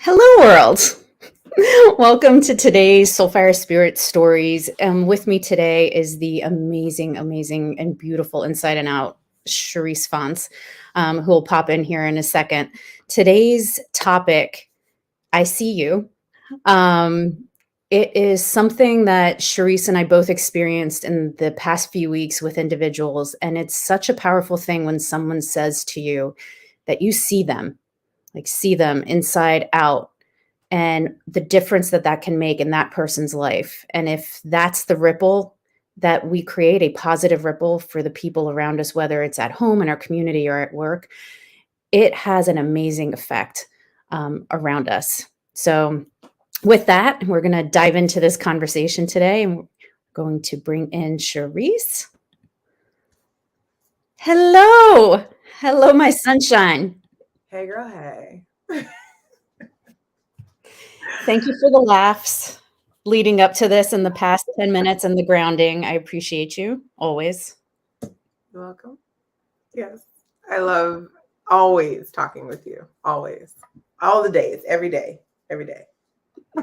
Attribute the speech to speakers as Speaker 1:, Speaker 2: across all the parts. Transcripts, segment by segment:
Speaker 1: Hello, world. Welcome to today's Soulfire Spirit Stories. And with me today is the amazing, amazing, and beautiful inside and out Charisse Fontes, who will pop in here in a second. Today's topic, I see you. Um, it is something that Charisse and I both experienced in the past few weeks with individuals. And it's such a powerful thing when someone says to you that you see them, like see them inside out and the difference that that can make in that person's life. And if that's the ripple that we create, a positive ripple for the people around us, whether it's at home, in our community, or at work, it has an amazing effect around us. So, with that, we're going to dive into this conversation today, and we're going to bring in Charisse. Hello. Hello, my sunshine.
Speaker 2: Hey, girl, hey.
Speaker 1: Thank you for the laughs leading up to this in the past 10 minutes and the grounding. I appreciate you always.
Speaker 2: You're welcome. Yes. I love always talking with you. Always. All the days, every day, every day.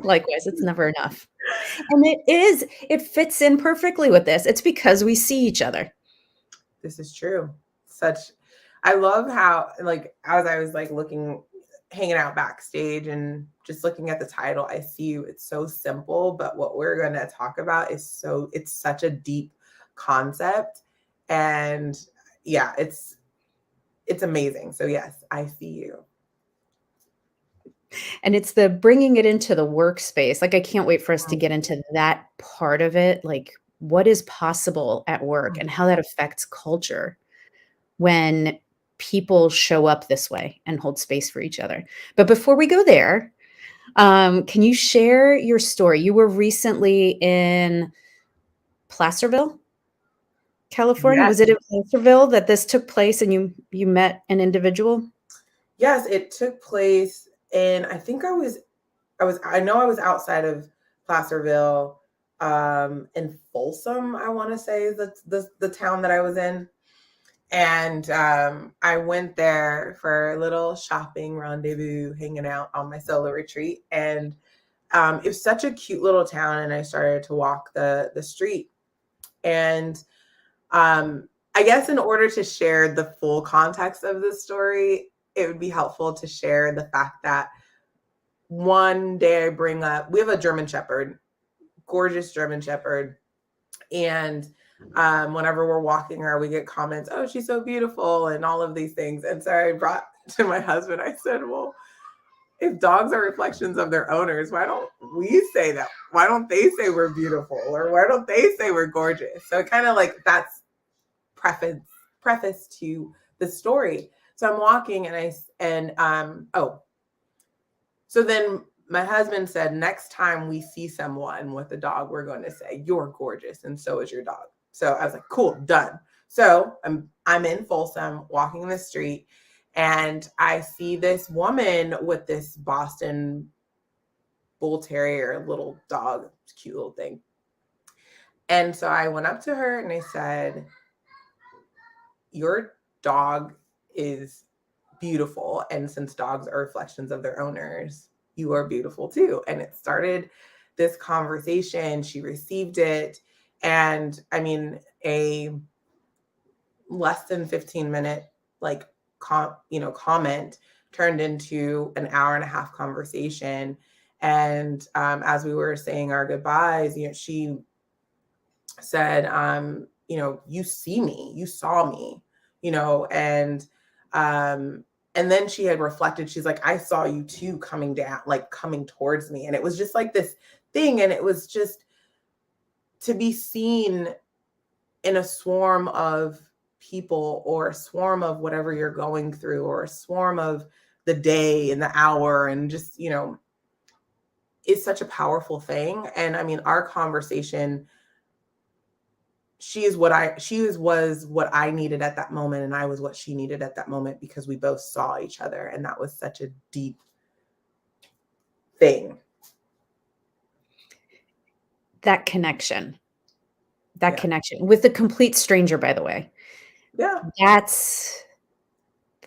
Speaker 1: Likewise, it's never enough. And it fits in perfectly with this. It's because we see each other.
Speaker 2: This is true. I love how, like, as I was like hanging out backstage and just looking at the title, I see you. It's so simple, but what we're going to talk about it's such a deep concept. And yeah, it's amazing. So yes, I see you.
Speaker 1: And it's the bringing it into the workspace. Like, I can't wait for us to get into that part of it. Like, what is possible at work and how that affects culture when people show up this way and hold space for each other. But before we go there, can you share your story? You were recently in Placerville, California.
Speaker 2: Yes.
Speaker 1: Was it in Placerville that this took place and you met an individual?
Speaker 2: Yes, it took place in, I think I know I was outside of Placerville, in Folsom, I want to say is the town that I was in. And I went there for a little shopping rendezvous, hanging out on my solo retreat. And it was such a cute little town. And I started to walk the street. And I guess in order to share the full context of this story, it would be helpful to share the fact that one day I bring up, we have a German Shepherd, gorgeous German Shepherd. And whenever we're walking her, we get comments, oh, she's so beautiful and all of these things. And so I brought to my husband, I said, well, if dogs are reflections of their owners, why don't we say that? Why don't they say we're beautiful? Or why don't they say we're gorgeous? So kind of like that's preface to the story. So I'm walking so then my husband said, next time we see someone with a dog, we're going to say, you're gorgeous. And so is your dog. So I was like, cool, done. So I'm in Folsom walking the street and I see this woman with this Boston Bull Terrier little dog, cute little thing. And so I went up to her and I said, your dog is beautiful. And since dogs are reflections of their owners, you are beautiful too. And it started this conversation. She received it. And I mean, a less than 15-minute comment turned into an hour and a half conversation. And as we were saying our goodbyes, she said, you see me, you saw me, and then she had reflected, she's like, I saw you too coming down, like coming towards me. And it was just like this thing. And it was just to be seen in a swarm of people or a swarm of whatever you're going through or a swarm of the day and the hour and just, is such a powerful thing. And I mean, our conversation, was what I needed at that moment. And I was what she needed at that moment because we both saw each other. And that was such a deep thing.
Speaker 1: That connection with a complete stranger, by the way.
Speaker 2: Yeah.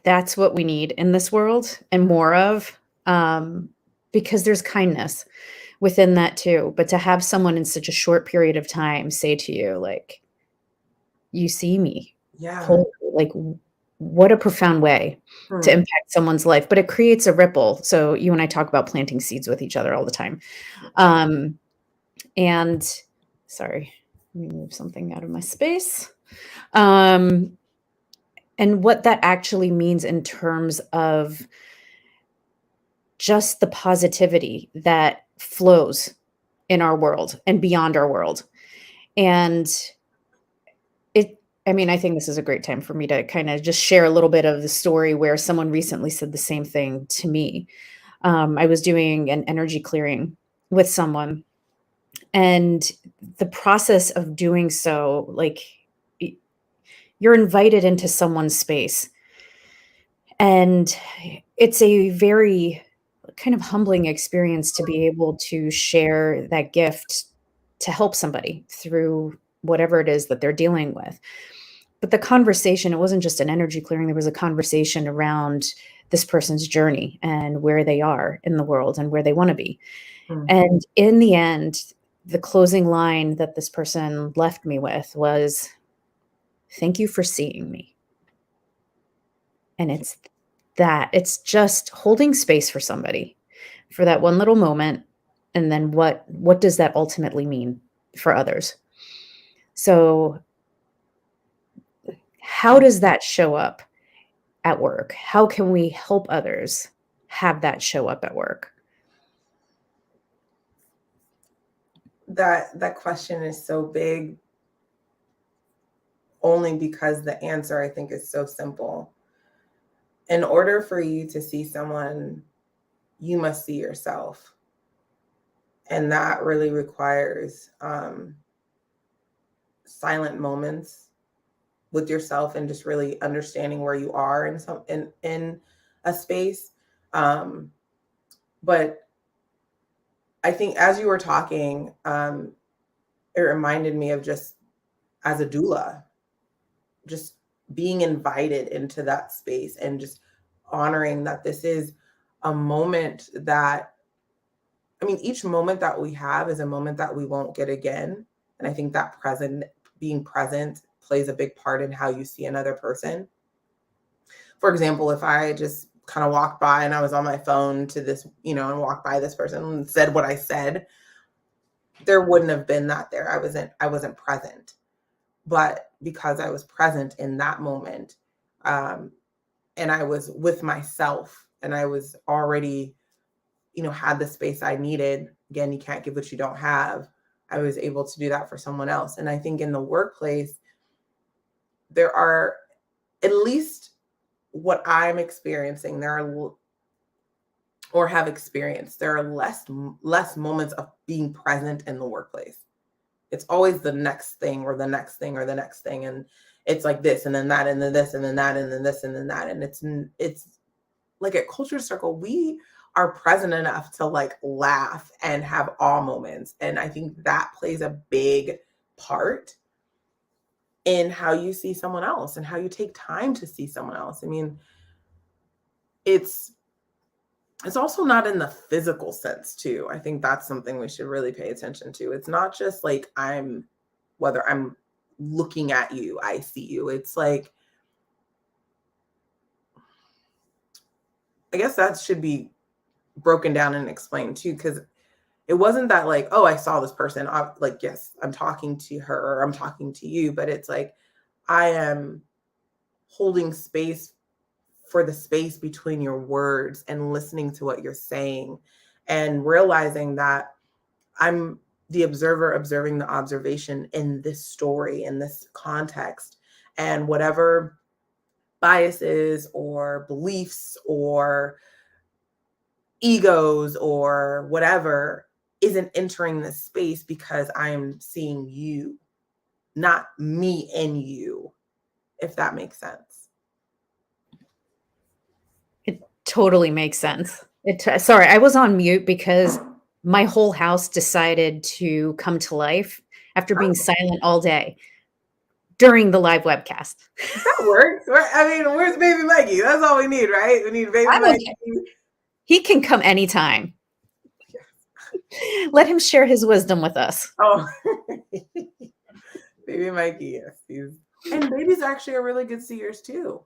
Speaker 1: That's what we need in this world and more of. because there's kindness within that too. But to have someone in such a short period of time say to you, like, you see me,
Speaker 2: Yeah.
Speaker 1: whole, like, what a profound way to
Speaker 2: Hmm.
Speaker 1: impact someone's life. But it creates a ripple. So you and I talk about planting seeds with each other all the time. Um, and sorry, let me move something out of my space. Um, and what that actually means in terms of just the positivity that flows in our world and beyond our world. And I mean, I think this is a great time for me to kind of just share a little bit of the story where someone recently said the same thing to me. I was doing an energy clearing with someone, and the process of doing so, like, y- you're invited into someone's space. And it's a very kind of humbling experience to be able to share that gift to help somebody through whatever it is that they're dealing with. But the conversation, it wasn't just an energy clearing, there was a conversation around this person's journey and where they are in the world and where they want to be.
Speaker 2: Hmm.
Speaker 1: And in the end, the closing line that this person left me with was, "Thank you for seeing me." And it's just holding space for somebody for that one little moment, and then what does that ultimately mean for others? So, how does that show up at work? How can we help others have that show up at work?
Speaker 2: That question is so big only because the answer I think is so simple. In order for you to see someone, you must see yourself. And that really requires silent moments with yourself and just really understanding where you are in a space. Um, but I think as you were talking, it reminded me of just as a doula, just being invited into that space and just honoring that this is a moment that, I mean, each moment that we have is a moment that we won't get again. And I think that being present plays a big part in how you see another person. For example, if I just kind of walked by and I was on my phone to this, and walked by this person and said what I said, there wouldn't have been that there. I wasn't present. But because I was present in that moment, um, and I was with myself and I was already, had the space I needed. Again, you can't give what you don't have. I was able to do that for someone else. And I think in the workplace, there are, at least what I'm experiencing, or have experienced, there are less moments of being present in the workplace. It's always the next thing or the next thing or the next thing. And it's like this and then that and then this and then that and then this and then that. And it's like at Culture Circle, we are present enough to like laugh and have awe moments. And I think that plays a big part in how you see someone else and how you take time to see someone else. I mean, it's it's also not in the physical sense too. I think that's something we should really pay attention to. It's not just like whether I'm looking at you, I see you. It's like, I guess that should be broken down and explained too, because it wasn't that like, oh, I saw this person. Like, yes, I'm talking to her or I'm talking to you, but it's like I am holding space for the space between your words and listening to what you're saying and realizing that I'm the observer observing the observation in this story, in this context, and whatever biases or beliefs or egos or whatever isn't entering this space because I'm seeing you, not me in you, if that makes sense.
Speaker 1: It totally makes sense. Sorry, I was on mute because my whole house decided to come to life after being silent all day during the live webcast.
Speaker 2: That works. I mean, where's baby Mikey? That's all we need, right? We need baby
Speaker 1: I'm
Speaker 2: Mikey.
Speaker 1: okay. He can come anytime. Let him share his wisdom with us.
Speaker 2: Oh, baby Mikey, yes, and babies actually are really good seers too.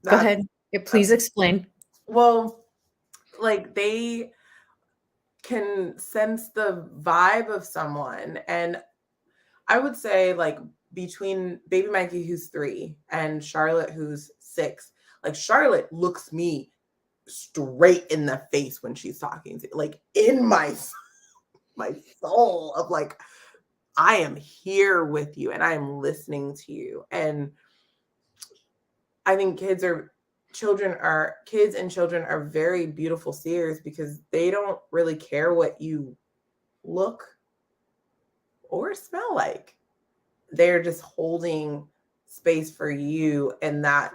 Speaker 1: Go
Speaker 2: That's
Speaker 1: ahead. Yeah,
Speaker 2: that's
Speaker 1: please explain.
Speaker 2: well, like they can sense the vibe of someone, and I would say like between baby Mikey who's 3 and Charlotte who's 6, like Charlotte looks me straight in the face when she's talking to, like in my soul of like, I am here with you and I am listening to you. And I think kids and children are very beautiful seers because they don't really care what you look or smell like. They're just holding space for you, and that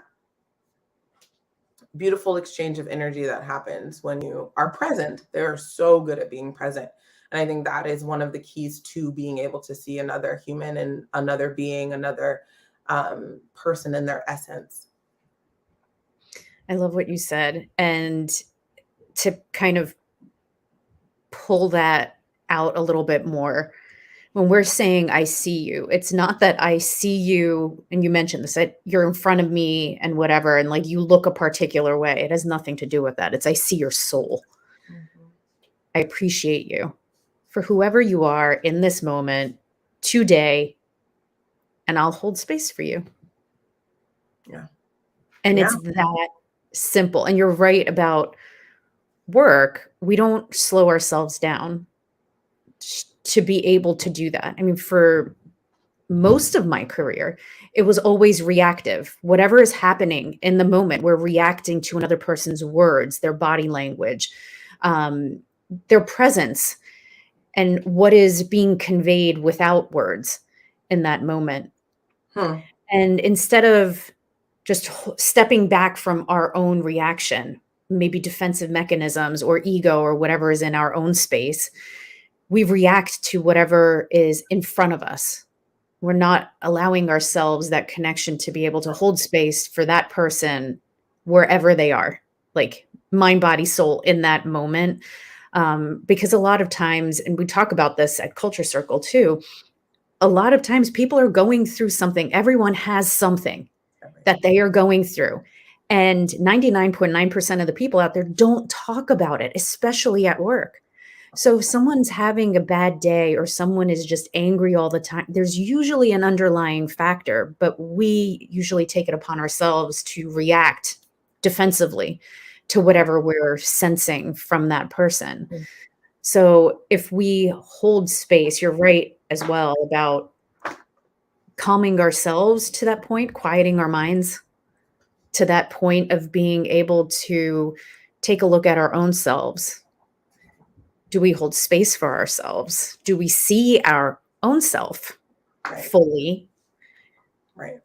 Speaker 2: beautiful exchange of energy that happens when you are present. They're so good at being present. And I think that is one of the keys to being able to see another human and another being, another person in their essence.
Speaker 1: I love what you said. And to kind of pull that out a little bit more, when we're saying I see you, it's not that I see you, and you mentioned this, that you're in front of me and whatever, and like you look a particular way. It has nothing to do with that. It's I see your soul.
Speaker 2: Mhm.
Speaker 1: I appreciate you for whoever you are in this moment today, and I'll hold space for you.
Speaker 2: Yeah.
Speaker 1: And
Speaker 2: Yeah.
Speaker 1: it's that simple. And you're right about work. We don't slow ourselves down to be able to do that. I mean, for most of my career, it was always reactive. Whatever is happening in the moment, we're reacting to another person's words, their body language, um, their presence, and what is being conveyed without words in that moment.
Speaker 2: Hmm.
Speaker 1: And instead of just stepping back from our own reaction, maybe defensive mechanisms or ego or whatever is in our own space, we react to whatever is in front of us. We're not allowing ourselves that connection to be able to hold space for that person wherever they are, like mind, body, soul in that moment. Because a lot of times, and we talk about this at Culture Circle too, a lot of times people are going through something. Everyone has something that they are going through. And 99.9% of the people out there don't talk about it, especially at work. So if someone's having a bad day or someone is just angry all the time, there's usually an underlying factor, but we usually take it upon ourselves to react defensively to whatever we're sensing from that person.
Speaker 2: Mhm.
Speaker 1: So if we hold space, you're right as well about calming ourselves to that point, quieting our minds to that point of being able to take a look at our own selves. Do we hold space for ourselves? Do we see our own self
Speaker 2: Right.
Speaker 1: fully?
Speaker 2: Right.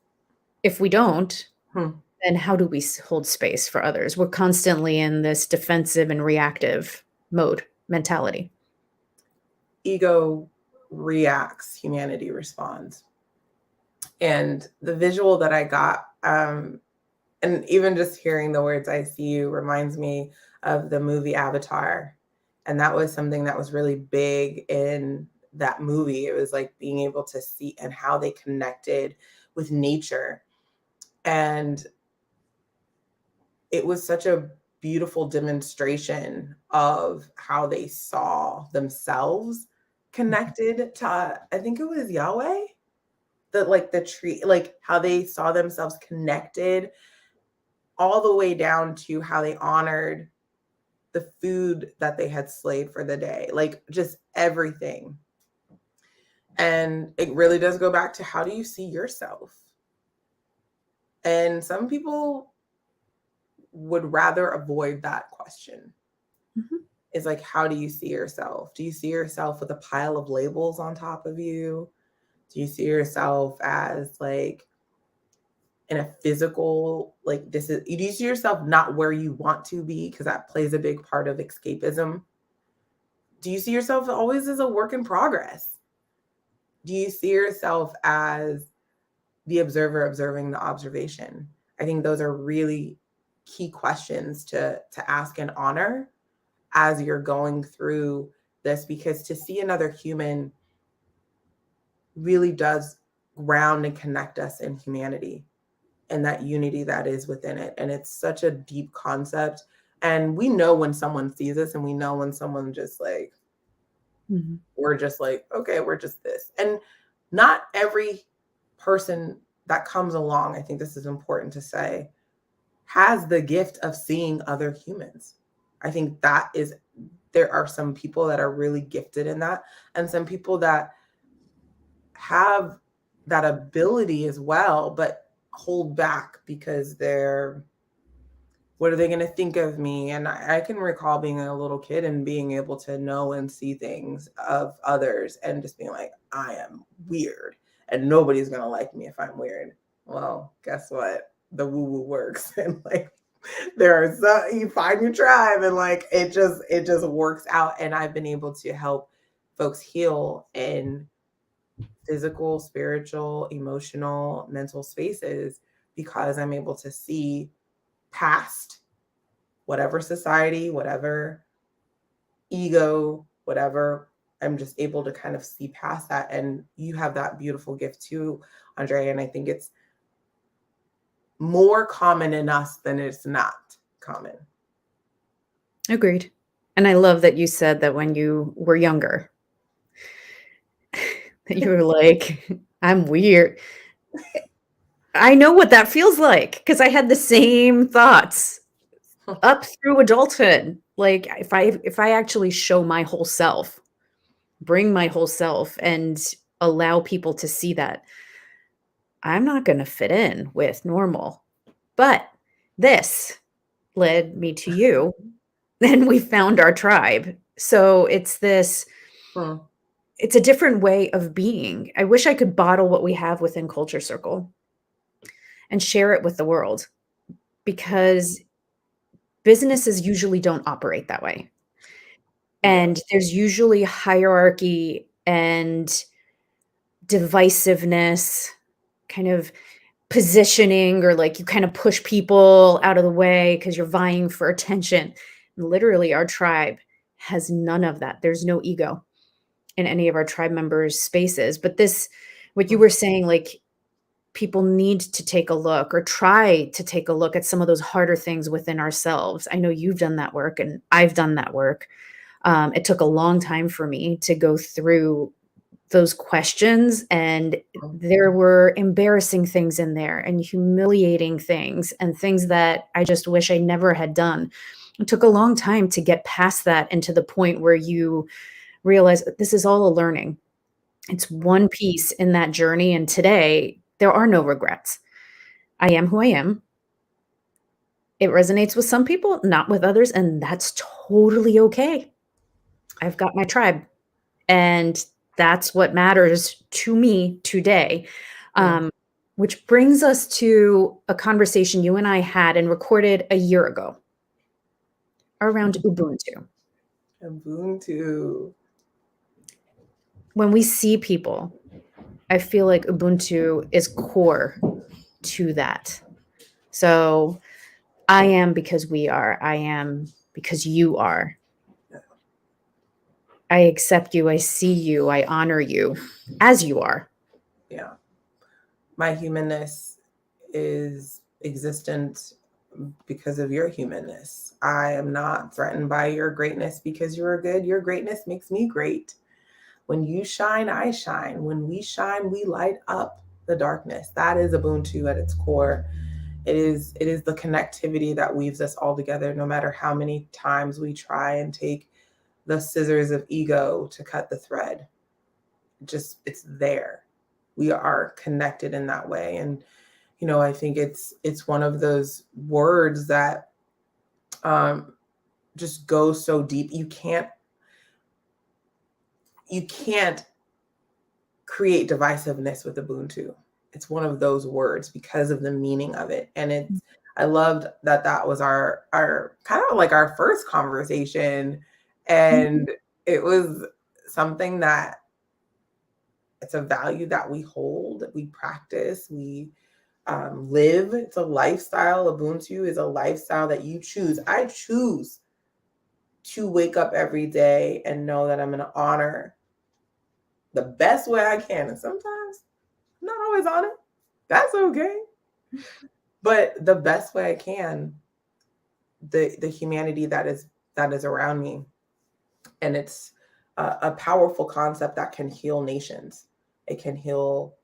Speaker 1: If we don't,
Speaker 2: Hmm.
Speaker 1: then how do we hold space for others? We're constantly in this defensive and reactive mode mentality.
Speaker 2: Ego reacts, humanity responds. And the visual that I got, and even just hearing the words I see you reminds me of the movie Avatar. And that was something that was really big in that movie. It was like being able to see and how they connected with nature. And it was such a beautiful demonstration of how they saw themselves connected to, I think it was Yahweh, the like the tree, like how they saw themselves connected all the way down to how they honored the food that they had slayed for the day, like just everything. And it really does go back to, how do you see yourself? And some people would rather avoid that question.
Speaker 1: Mhm.
Speaker 2: Is like, how do you see yourself? Do you see yourself with a pile of labels on top of you? Do you see yourself as like in a physical, like this is, do you see yourself not where you want to be? Because that plays a big part of escapism. Do you see yourself always as a work in progress? Do you see yourself as the observer observing the observation? I think those are really key questions to ask and honor. as you're going through this, because to see another human really does ground and connect us in humanity and that unity that is within it. And it's such a deep concept. And we know when someone sees us, and we know when someone just like, we're just like, okay, we're just this. And not every person that comes along, I think this is important to say, has the gift of seeing other humans. I think that is, there are some people that are really gifted in that, and some people that have that ability as well, but hold back because they're, what are they going to think of me? And I can recall being a little kid and being able to know and see things of others and just being like, I am weird and nobody's going to like me if I'm weird. Well, guess what? The woo woo works. And like, there are some, you find your tribe, and like, it just works out. And I've been able to help folks heal in physical, spiritual, emotional, mental spaces because I'm able to see past whatever society, whatever ego, whatever. I'm just able to kind of see past that. And you have that beautiful gift too, Andrea. And I think it's more common in us than it's not common.
Speaker 1: Agreed. And I love that you said that when you were younger, that you were like, I'm weird. I know what that feels like because I had the same thoughts up through adulthood. Like if I actually show my whole self, bring my whole self and allow people to see that, I'm not going to fit in with normal. But this led me to you, and we found our tribe. So it's this, it's a different way of being. I wish I could bottle what we have within Culture Circle and share it with the world, because businesses usually don't operate that way. And there's usually hierarchy and divisiveness, kind of positioning, or like you kind of push people out of the way because you're vying for attention. Literally, our tribe has none of that. There's no ego in any of our tribe members' spaces. But this, what you were saying, like, people need to take a look or try to take a look at some of those harder things within ourselves. I know you've done that work and I've done that work. It took a long time for me to go through those questions, and there were embarrassing things in there and humiliating things and things that I just wish I never had done. It took a long time to get past that and to the point where you realize that this is all a learning. It's one piece in that journey. And today there are no regrets. I am who I am. It resonates with some people, not with others, and that's totally okay. I've got my tribe, and that's what matters to me today. Which brings us to a conversation you and I had and recorded a year ago around Ubuntu.
Speaker 2: Ubuntu.
Speaker 1: When we see people, I feel like Ubuntu is core to that. So I am because we are. I am because you are. I accept you. I see you. I honor you as you are.
Speaker 2: Yeah. My humanness is existent because of your humanness. I am not threatened by your greatness because you're good. Your greatness makes me great. When you shine, I shine. When we shine, we light up the darkness. That is Ubuntu at its core. It is the connectivity that weaves us all together, no matter how many times we try and take the scissors of ego to cut the thread. Just, it's there. We are connected in that way. And, you know, I think it's one of those words that just goes so deep. You can't create divisiveness with Ubuntu. It's one of those words because of the meaning of it. And I loved that was our kind of like our first conversation. And it was something that, it's a value that we hold, we practice, we live. It's a lifestyle. Ubuntu is a lifestyle that you choose. I choose to wake up every day and know that I'm going to honor the best way I can. And sometimes I'm not always on it. That's okay. But the best way I can, the humanity that is around me. And it's a powerful concept that can heal nations. It can heal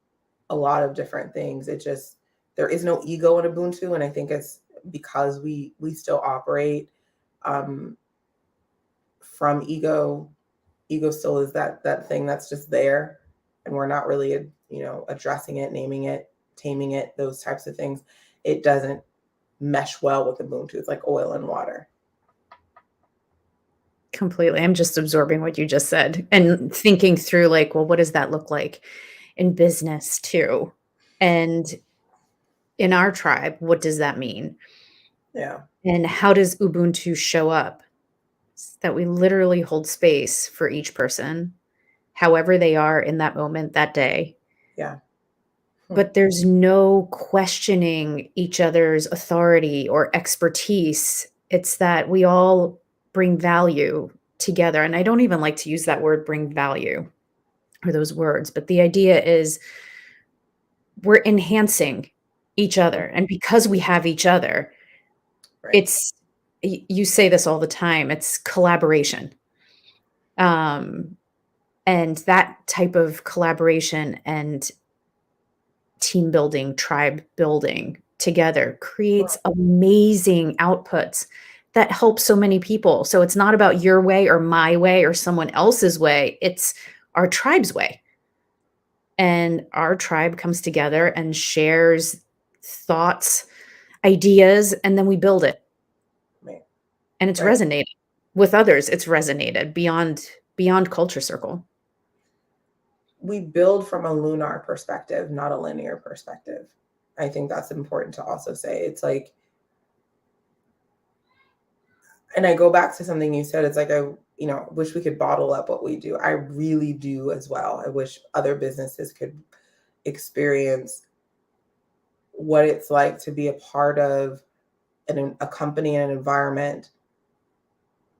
Speaker 2: a lot of different things. It just, there is no ego in Ubuntu. And I think it's because we still operate from ego. Ego still is that thing that's just there, and we're not really, addressing it, naming it, taming it, those types of things. It doesn't mesh well with Ubuntu. It's like oil and water.
Speaker 1: Completely. I'm just absorbing what you just said and thinking through, like, well, what does that look like in business too? And in our tribe, what does that mean?
Speaker 2: Yeah.
Speaker 1: And how does Ubuntu show up? That we literally hold space for each person, however they are in that moment, that day.
Speaker 2: Yeah.
Speaker 1: But there's no questioning each other's authority or expertise. It's that we all bring value together. And I don't even like to use that word, bring value, or those words, but the idea is we're enhancing each other. And because we have each other,
Speaker 2: Right.
Speaker 1: it's, you say this all the time, it's collaboration. And that type of collaboration and team building, tribe building together creates amazing outputs that help so many people. So it's not about your way or my way or someone else's way. It's our tribe's way. And our tribe comes together and shares thoughts, ideas, and then we build it.
Speaker 2: Right.
Speaker 1: And it's resonated with others. It's resonated beyond culture circle.
Speaker 2: We build from a lunar perspective, not a linear perspective. I think that's important to also say. It's like, and I go back to something you said, it's like, I wish we could bottle up what we do. I really do as well. I wish other businesses could experience what it's like to be a part of a company and an environment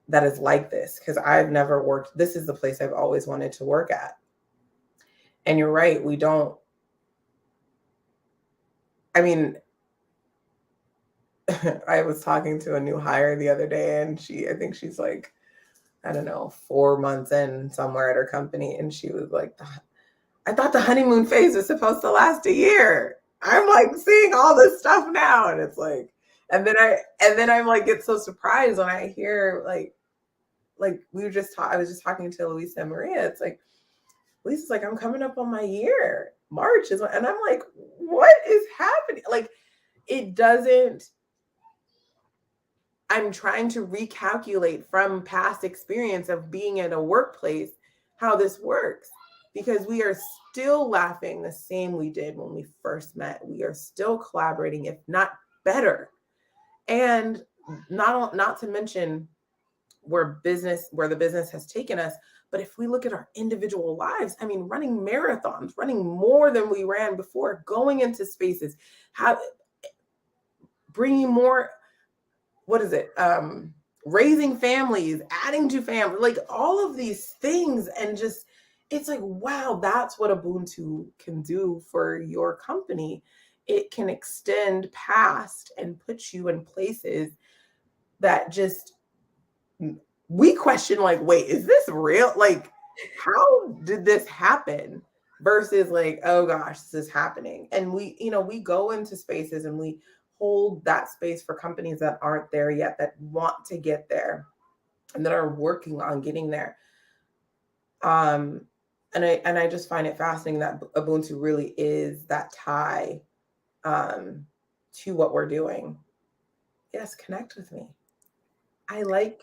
Speaker 2: that is like this. Because I've never worked, this is the place I've always wanted to work at. And you're right, we don't, I mean, I was talking to a new hire the other day, and I think she's like, I don't know, 4 months in somewhere at her company. And she was like, I thought the honeymoon phase was supposed to last a year. I'm like seeing all this stuff now. And it's like, and then I'm like, get so surprised when I hear like I was just talking to Luisa and Maria. It's like, Lisa's like, I'm coming up on my year. March is when, and I'm like, what is happening? Like, it doesn't, I'm trying to recalculate from past experience of being at a workplace how this works, because we are still laughing the same we did when we first met. We are still collaborating, if not better. And not to mention where the business has taken us. But if we look at our individual lives, I mean, running marathons, running more than we ran before, going into spaces, bringing more, what is it? Raising families, adding to family, like all of these things. And just, it's like, wow, that's what Ubuntu can do for your company. It can extend past and put you in places that just, we question, like, wait, is this real? Like, how did this happen? Versus like, oh gosh, this is happening. And we go into spaces and we hold that space for companies that aren't there yet, that want to get there and that are working on getting there. And I just find it fascinating that Ubuntu really is that tie to what we're doing. Yes, connect with me. I like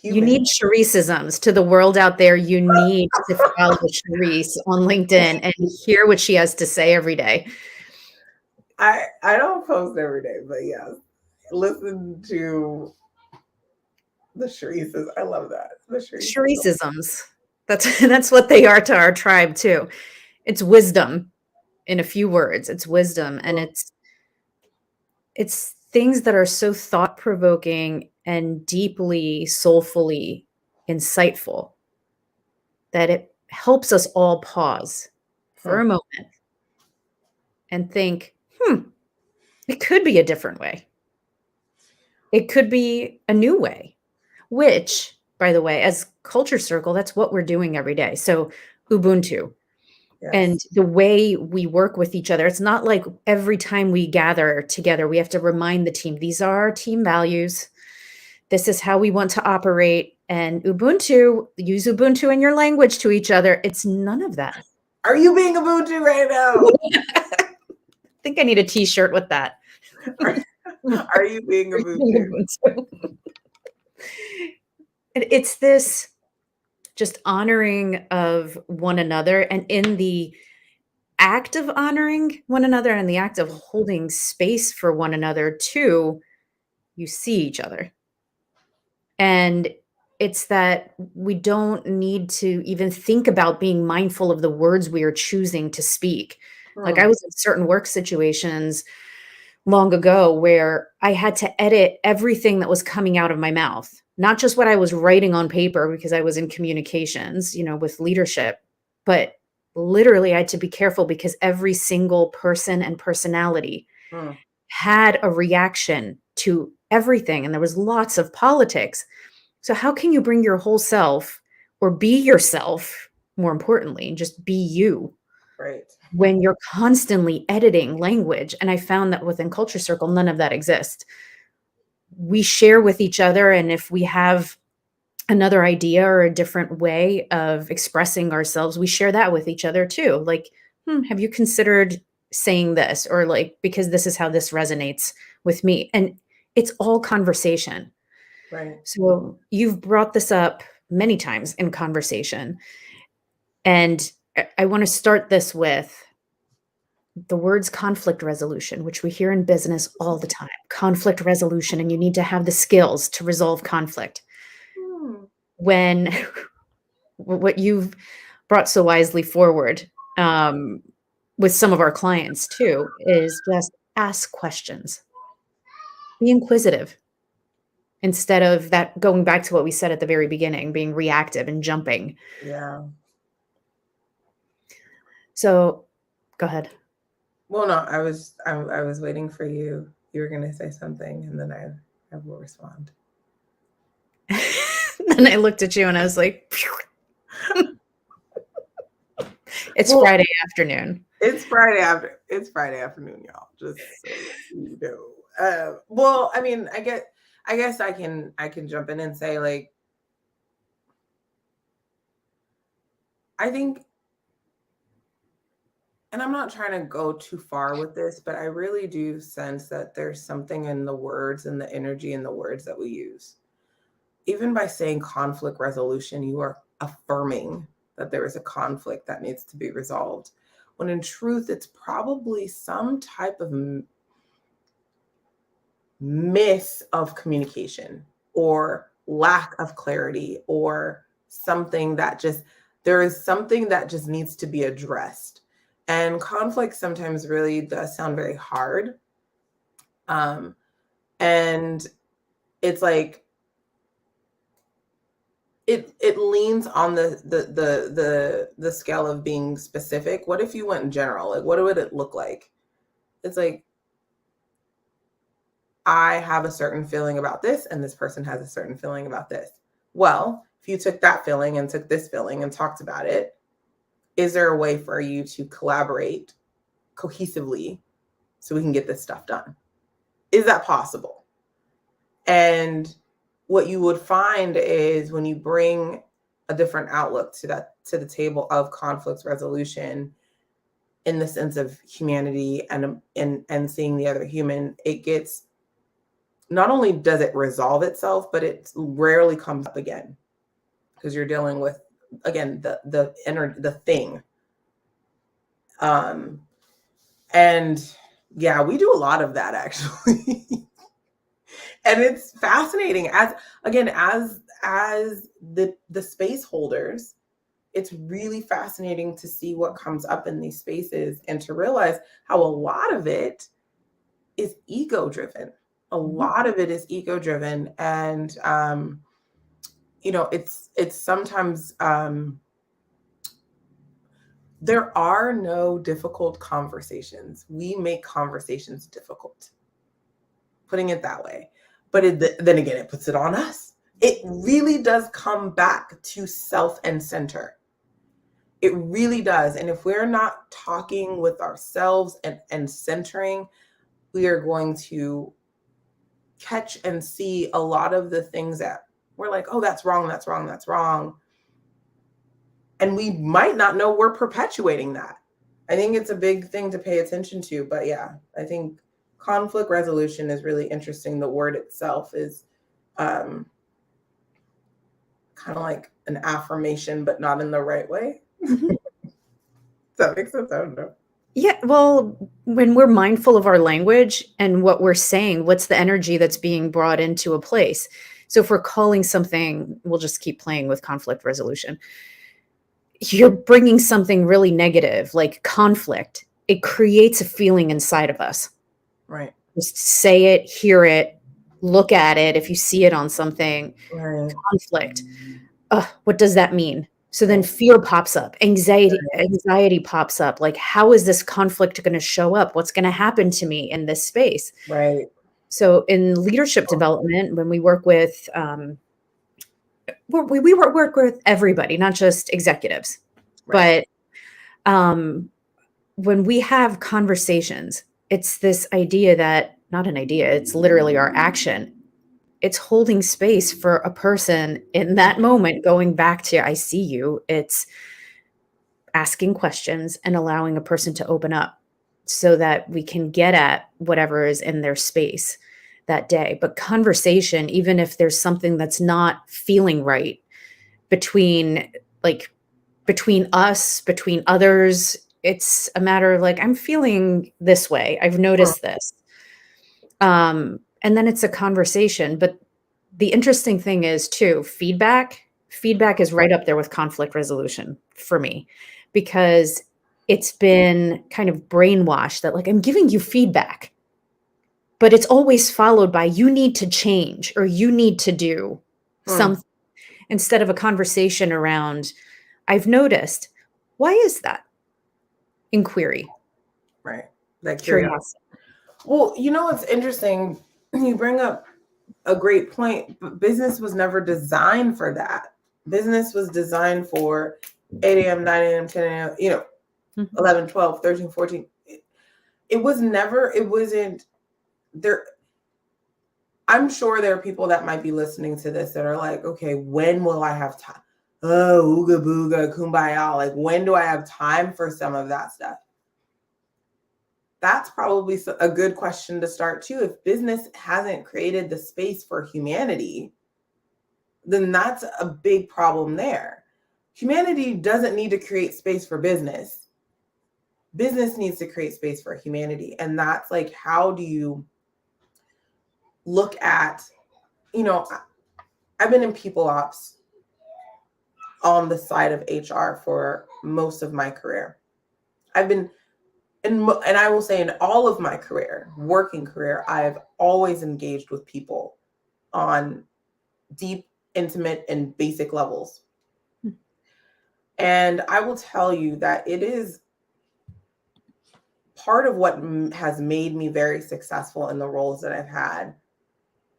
Speaker 1: you need Charisseisms to the world out there. You need to follow Charisse on LinkedIn and hear what she has to say every day.
Speaker 2: I don't post every day, but yes, listen to the Charisses. I love that. The
Speaker 1: Charisseisms. That's what they are to our tribe too. It's wisdom in a few words. It's wisdom, and it's things that are so thought-provoking and deeply, soulfully insightful that it helps us all pause for
Speaker 2: Hmm.
Speaker 1: a moment and think, it could be a different way. It could be a new way, which, by the way, as Culture Circle, that's what we're doing every day. So, Ubuntu and
Speaker 2: Yes.
Speaker 1: the way we work with each other, it's not like every time we gather together, we have to remind the team, these are our team values. This is how we want to operate. And Ubuntu, use Ubuntu in your language to each other. It's none of that.
Speaker 2: Are you being Ubuntu right now?
Speaker 1: I think I need a t-shirt with that.
Speaker 2: Are you being Ubuntu?
Speaker 1: It's this just honoring of one another, and in the act of honoring one another and the act of holding space for one another too, you see each other. And it's that we don't need to even think about being mindful of the words we are choosing to speak. Like, I
Speaker 2: Hmm.
Speaker 1: was in certain work situations long ago where I had to edit everything that was coming out of my mouth, not just what I was writing on paper because I was in communications, with leadership, but literally I had to be careful because every single person and personality
Speaker 2: Hmm.
Speaker 1: had a reaction to everything. And there was lots of politics. So, how can you bring your whole self or be yourself, more importantly, and just be you
Speaker 2: Right.
Speaker 1: when you're constantly editing language? And I found that within Culture Circle, none of that exists. We share with each other. And if we have another idea or a different way of expressing ourselves, we share that with each other too. Like, have you considered saying this? Or like, because this is how this resonates with me. And it's all conversation.
Speaker 2: Right.
Speaker 1: So you've brought this up many times in conversation. And I want to start this with the words conflict resolution, which we hear in business all the time. Conflict resolution, and you need to have the skills to resolve conflict.
Speaker 2: Hmm.
Speaker 1: When what you've brought so wisely forward, um, with some of our clients too, is just ask questions, be inquisitive instead of that going back to what we said at the very beginning, being reactive and jumping.
Speaker 2: Yeah.
Speaker 1: So go ahead.
Speaker 2: Well, no, I was waiting for you. You were gonna say something, and then I will respond.
Speaker 1: Then I looked at you and I was like, it's
Speaker 2: Well,
Speaker 1: Friday afternoon.
Speaker 2: it's Friday afternoon, y'all. Just so you know. Well, I mean, I guess I can jump in and say, like, I think, and I'm not trying to go too far with this, but I really do sense that there's something in the words and the energy in the words that we use. Even by saying conflict resolution, you are affirming that there is a conflict that needs to be resolved. When in truth, it's probably some type of miss of communication or lack of clarity or something that just, there is something that just needs to be addressed. And conflict sometimes really does sound very hard. Um, and it's like, it leans on the scale of being specific. What if you went in general? Like, what would it look like? It's like, I have a certain feeling about this, and this person has a certain feeling about this. Well, if you took that feeling and took this feeling and talked about it, is there a way for you to collaborate cohesively so we can get this stuff done? Is that possible? And what you would find is when you bring a different outlook to the table of conflict resolution in the sense of humanity and seeing the other human, it gets, not only does it resolve itself, but it rarely comes up again because you're dealing with, again, the thing. Um and yeah, we do a lot of that actually. And it's fascinating as, again, as the space holders, it's really fascinating to see what comes up in these spaces and to realize how a lot of it is ego driven. A
Speaker 1: Mhm.
Speaker 2: lot of it is ego driven, and it's sometimes there are no difficult conversations. We make conversations difficult, putting it that way. But then again, it puts it on us. It really does come back to self and center. It really does. And if we're not talking with ourselves and centering, we are going to catch and see a lot of the things that we're like, oh, that's wrong, that's wrong, that's wrong. And we might not know we're perpetuating that. I think it's a big thing to pay attention to. But yeah, I think conflict resolution is really interesting. The word itself is um, kind of like an affirmation, but not in the right way.
Speaker 1: Mhm.
Speaker 2: Does that make sense? I don't know.
Speaker 1: Yeah, well, when we're mindful of our language and what we're saying, what's the energy that's being brought into a place? So if we're calling something, we'll just keep playing with conflict resolution. You're bringing something really negative, like conflict. It creates a feeling inside of us.
Speaker 2: Right.
Speaker 1: Just say it, hear it, look at it. If you see it on something,
Speaker 2: Right.
Speaker 1: conflict. What does that mean? So then
Speaker 2: Right.
Speaker 1: fear pops up, anxiety pops up. Like, how is this conflict going to show up? What's going to happen to me in this space?
Speaker 2: Right.
Speaker 1: So in leadership development, when we work with, we work with everybody, not just executives,
Speaker 2: Right.
Speaker 1: but um, when we have conversations, it's this idea that not an idea, it's literally our action. It's holding space for a person in that moment, going back to I see you. It's asking questions and allowing a person to open up so that we can get at whatever is in their space that day. But conversation, even if there's something that's not feeling right between like between us, between others, it's a matter of like, I'm feeling this way. I've
Speaker 2: Huh.
Speaker 1: noticed this. And then it's a conversation. But the interesting thing is too, feedback is right up there with conflict resolution for me, because it's been kind of brainwashed that like I'm giving you feedback, but it's always followed by you need to change or you need to do
Speaker 2: Hmm.
Speaker 1: something, instead of a conversation around I've noticed, why is that? Inquiry,
Speaker 2: Right. That curiosity.
Speaker 1: curiosity.
Speaker 2: Well, what's interesting? You bring up a great point, but business was never designed for that. Business was designed for 8 a.m., 9 a.m., 10 a.m.,
Speaker 1: Mhm.
Speaker 2: 11, 12, 13, 14. It was never, it wasn't there. I'm sure there are people that might be listening to this that are like, okay, when will I have time? Oh, ooga booga, kumbaya. Like, when do I have time for some of that stuff? That's probably a good question to start too. If business hasn't created the space for humanity, then that's a big problem there. Humanity doesn't need to create space for business. Business needs to create space for humanity. And that's like, how do you look at, you know, I've been in people ops on the side of HR for most of my career. I've been, and I will say in all of my career, working career, I've always engaged with people on deep, intimate, and basic levels. And I will tell you that it is part of what has made me very successful in the roles that I've had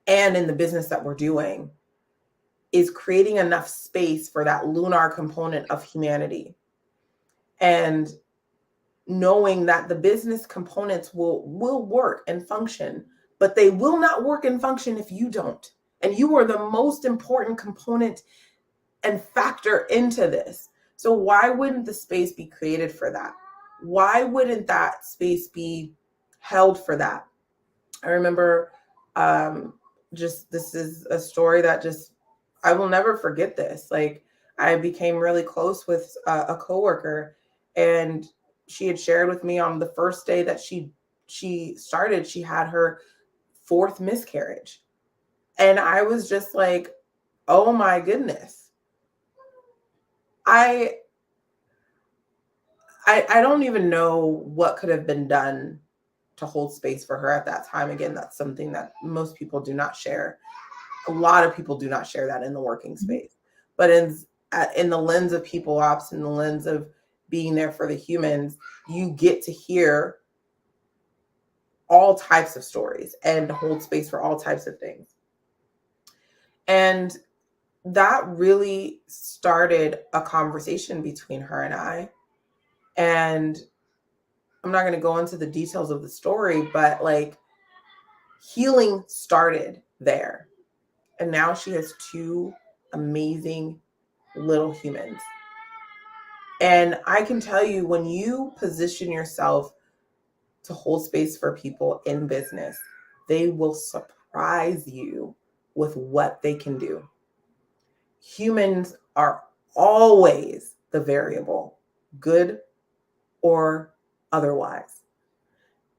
Speaker 2: and in the business that we're doing is creating enough space for that lunar component of humanity and knowing that the business components will work and function, but they will not work and function if you don't. And you are the most important component and factor into this. So why wouldn't the space be created for that? Why wouldn't that space be held for that? I remember just this is a story that just I will never forget this. Like I became really close with a coworker, and she had shared with me on the first day that she started, she had her fourth miscarriage, and I was just like, oh my goodness, I I don't even know what could have been done to hold space for her at that time. Again, that's something that most people do not share. A lot of people do not share that in the working space. But in the lens of people ops, in the lens of being there for the humans, you get to hear all types of stories and hold space for all types of things. And that really started a conversation between her and I. And I'm not going to go into the details of the story, but like healing started there. And now she has 2 amazing little humans. And I can tell you, when you position yourself to hold space for people in business, they will surprise you with what they can do. Humans are always the variable, good or otherwise.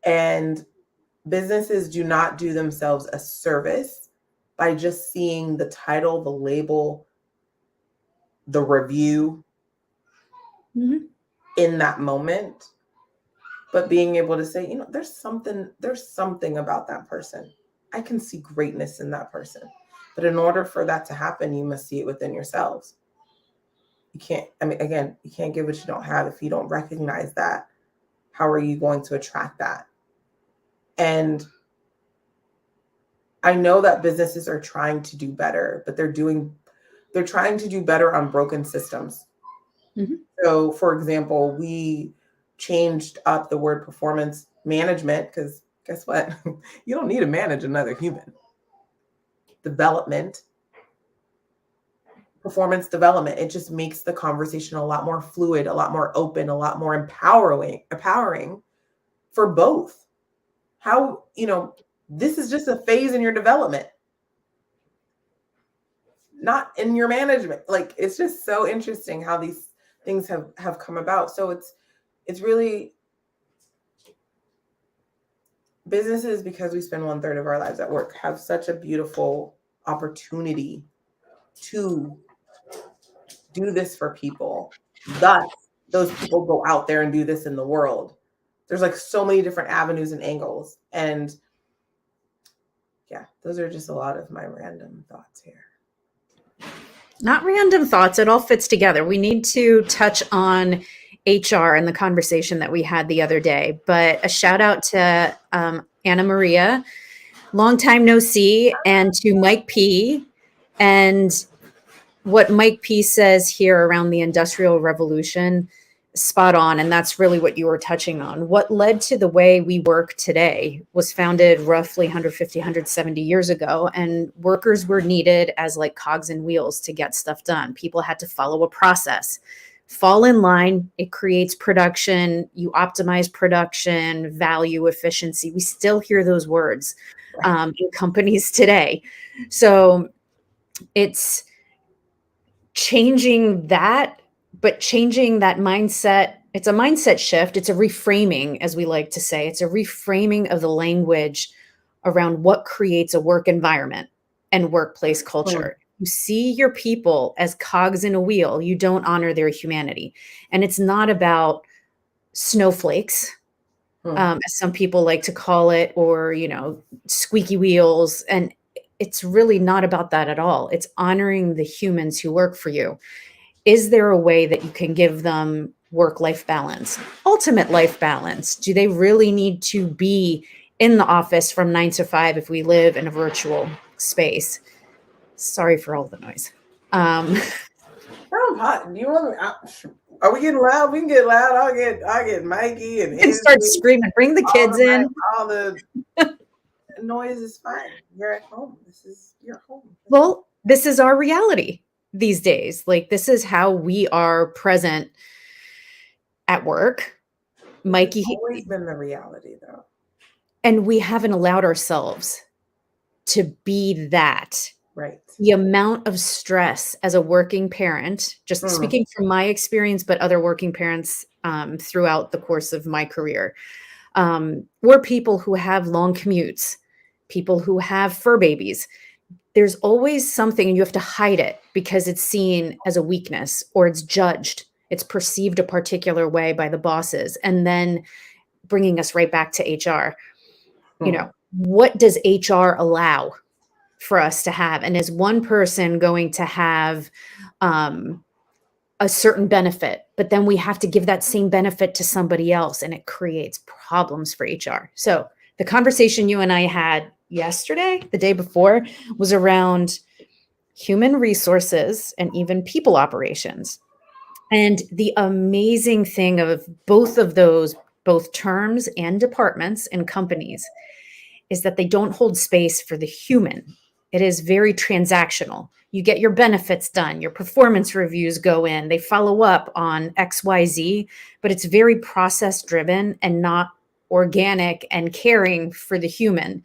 Speaker 2: And businesses do not do themselves a service by just seeing the title, the label, the review in that moment, but being able to say, there's something about that person. I can see greatness in that person. But in order for that to happen, you must see it within yourselves. You can't give what you don't have. If you don't recognize that, how are you going to attract that? And I know that businesses are trying to do better, but they're trying to do better on broken systems. So, for example, we changed up the word performance management because guess what? You don't need to manage another human. Performance development, it just makes the conversation a lot more fluid, a lot more open, a lot more empowering for both. How, this is just a phase in your development, not in your management. Like, it's just so interesting how these things have come about. So it's really businesses, because we spend 1/3 of our lives at work, have such a beautiful opportunity to do this for people. Thus, those people go out there and do this in the world. There's like so many different avenues and angles. And yeah, those are just a lot of my random thoughts here.
Speaker 1: Not random thoughts. It all fits together. We need to touch on HR and the conversation that we had the other day, but a shout out to Anna Maria, long time no see, and to Mike P. And what Mike P says here around the Industrial Revolution, spot on. And that's really what you were touching on. What led to the way we work today was founded roughly 150, 170 years ago. And workers were needed as like cogs and wheels to get stuff done. People had to follow a process, fall in line. It creates production. You optimize production, value, efficiency. We still hear those words in companies today. So it's changing that, but changing that mindset. It's a mindset shift. It's a reframing, as we like to say. It's a reframing of the language around what creates a work environment and workplace culture. You see your people as cogs in a wheel. You don't honor their humanity. And it's not about snowflakes, as some people like to call it, or, squeaky wheels. And it's really not about that at all. It's honoring the humans who work for you. Is there a way that you can give them work-life balance, ultimate life balance? Do they really need to be in the office from 9 to 5 if we live in a virtual space? Sorry for all the noise.
Speaker 2: I'm hot. Do you want me? Are we getting loud? We can get loud. I'll get Mikey and
Speaker 1: start screaming. Bring the kids in.
Speaker 2: All the noise is fine. You're at home. This is your home.
Speaker 1: Well, this is our reality these days. Like, this is how we are present at work. Mikey,
Speaker 2: it's always been the reality, though.
Speaker 1: And we haven't allowed ourselves to be that.
Speaker 2: Right.
Speaker 1: The amount of stress as a working parent, just speaking from my experience, but other working parents throughout the course of my career, or people who have long commutes, people who have fur babies. There's always something, and you have to hide it because it's seen as a weakness, or it's judged. It's perceived a particular way by the bosses. And then bringing us right back to HR. What does HR allow for us to have? And is one person going to have a certain benefit, but then we have to give that same benefit to somebody else, and it creates problems for HR. So the conversation you and I had yesterday, the day before, was around human resources and even people operations. And the amazing thing of both of those, both terms and departments and companies, is that they don't hold space for the human. It is very transactional. You get your benefits done, your performance reviews go in, they follow up on XYZ, but it's very process driven and not organic and caring for the human.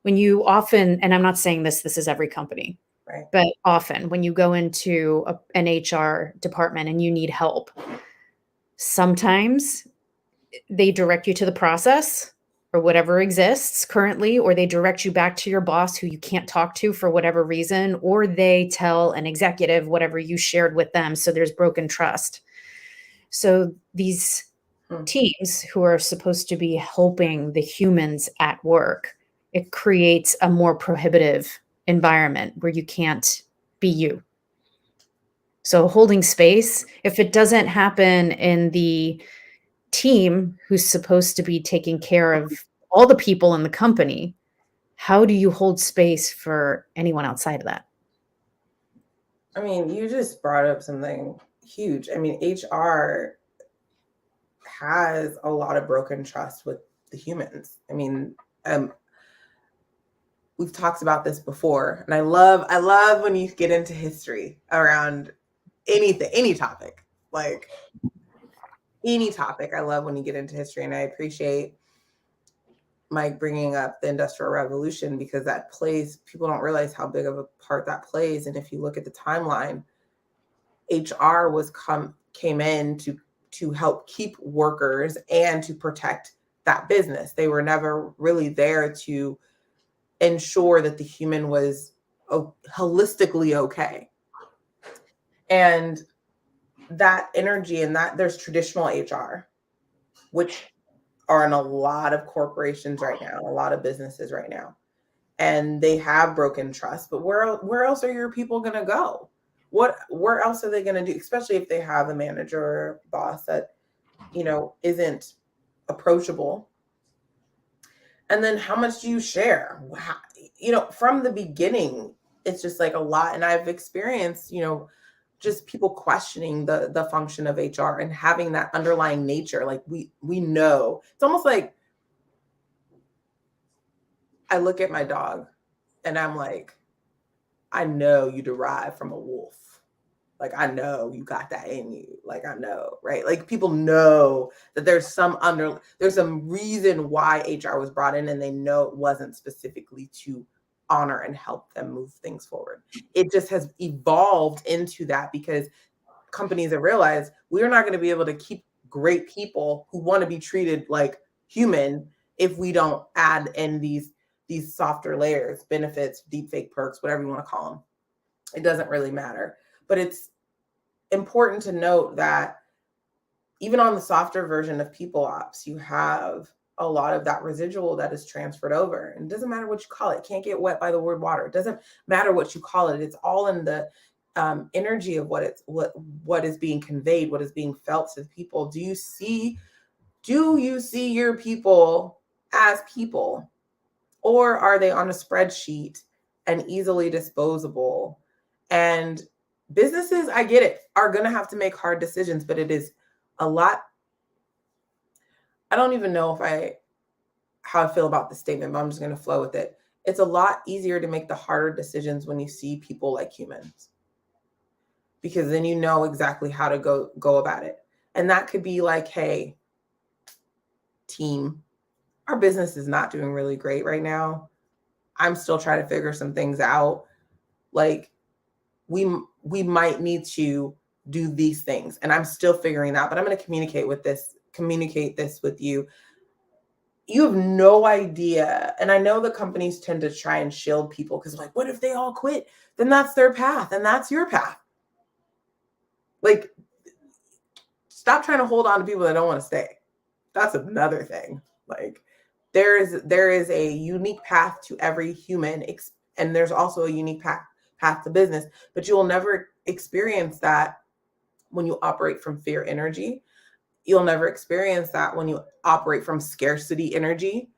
Speaker 1: When you often, and I'm not saying this is every company,
Speaker 2: Right.
Speaker 1: but often when you go into an HR department and you need help, sometimes they direct you to the process or whatever exists currently, or they direct you back to your boss who you can't talk to for whatever reason, or they tell an executive whatever you shared with them. So there's broken trust. So these teams who are supposed to be helping the humans at work, it creates a more prohibitive environment where you can't be you. So holding space, if it doesn't happen in the team who's supposed to be taking care of all the people in the company, how do you hold space for anyone outside of that?
Speaker 2: I mean, you just brought up something huge. I mean, HR has a lot of broken trust with the humans. I mean, we've talked about this before, and I love when you get into history around anything, any topic, like any topic. I love when you get into history, and I appreciate Mike bringing up the Industrial Revolution, because that plays, people don't realize how big of a part that plays. And if you look at the timeline, HR came in to help keep workers and to protect that business. They were never really there to ensure that the human was holistically okay. And that energy, and that there's traditional HR, which are in a lot of corporations right now, a lot of businesses right now, and they have broken trust. But where else are your people going to go? Where else are they going to do, especially if they have a manager or boss that isn't approachable? And then how much do you share? From the beginning, it's just like a lot. And I've experienced just people questioning the function of HR and having that underlying nature. Like we know, it's almost like I look at my dog and I'm like, I know you derive from a wolf. Like, I know you got that in you. Like, I know, right? Like, people know that there's some reason why HR was brought in, and they know it wasn't specifically to honor and help them move things forward. It just has evolved into that because companies have realized we're not going to be able to keep great people who want to be treated like human if we don't add in these softer layers, benefits, deep fake perks, whatever you want to call them. It doesn't really matter. But it's important to note that even on the softer version of people ops, you have a lot of that residual that is transferred over. And it doesn't matter what you call it. It can't get wet by the word water. It doesn't matter what you call it. It's all in the energy of what is being conveyed, what is being felt to the people. Do you see your people as people? Or are they on a spreadsheet and easily disposable? And businesses, I get it, are going to have to make hard decisions, but it is a lot. I don't even know how I feel about the statement, but I'm just going to flow with it. It's a lot easier to make the harder decisions when you see people like humans, because then you know exactly how to go about it. And that could be like, hey, team, our business is not doing really great right now. I'm still trying to figure some things out. Like, we might need to do these things, and I'm still figuring that, but I'm going to communicate this with you. You have no idea. And I know the companies tend to try and shield people because, like, what if they all quit? Then that's their path, and that's your path. Like, stop trying to hold on to people that don't want to stay. That's another thing. Like there is a unique path to every human, and there's also a unique path to business, but you will never experience that when you operate from fear energy. You'll never experience that when you operate from scarcity energy.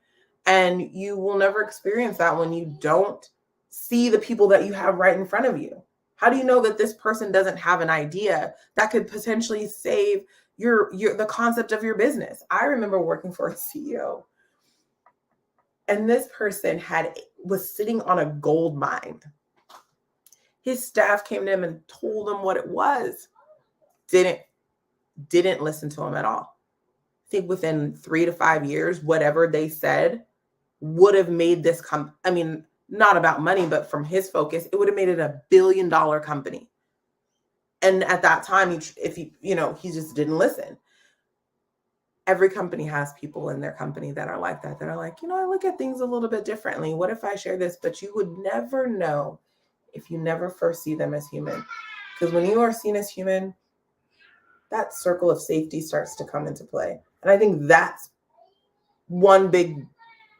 Speaker 2: And you will never experience that when you don't see the people that you have right in front of you. How do you know that this person doesn't have an idea that could potentially save the concept of your business? I remember working for a CEO, and this person was sitting on a gold mine. His staff came to him and told him what it was. Didn't listen to him at all. I think within 3 to 5 years, whatever they said would have made this I mean, not about money, but from his focus, it would have made it $1 billion company. And at that time, he just didn't listen. Every company has people in their company that are like that. That are like, I look at things a little bit differently. What if I share this? But you would never know if you never first see them as human. Because when you are seen as human, that circle of safety starts to come into play. And I think that's one big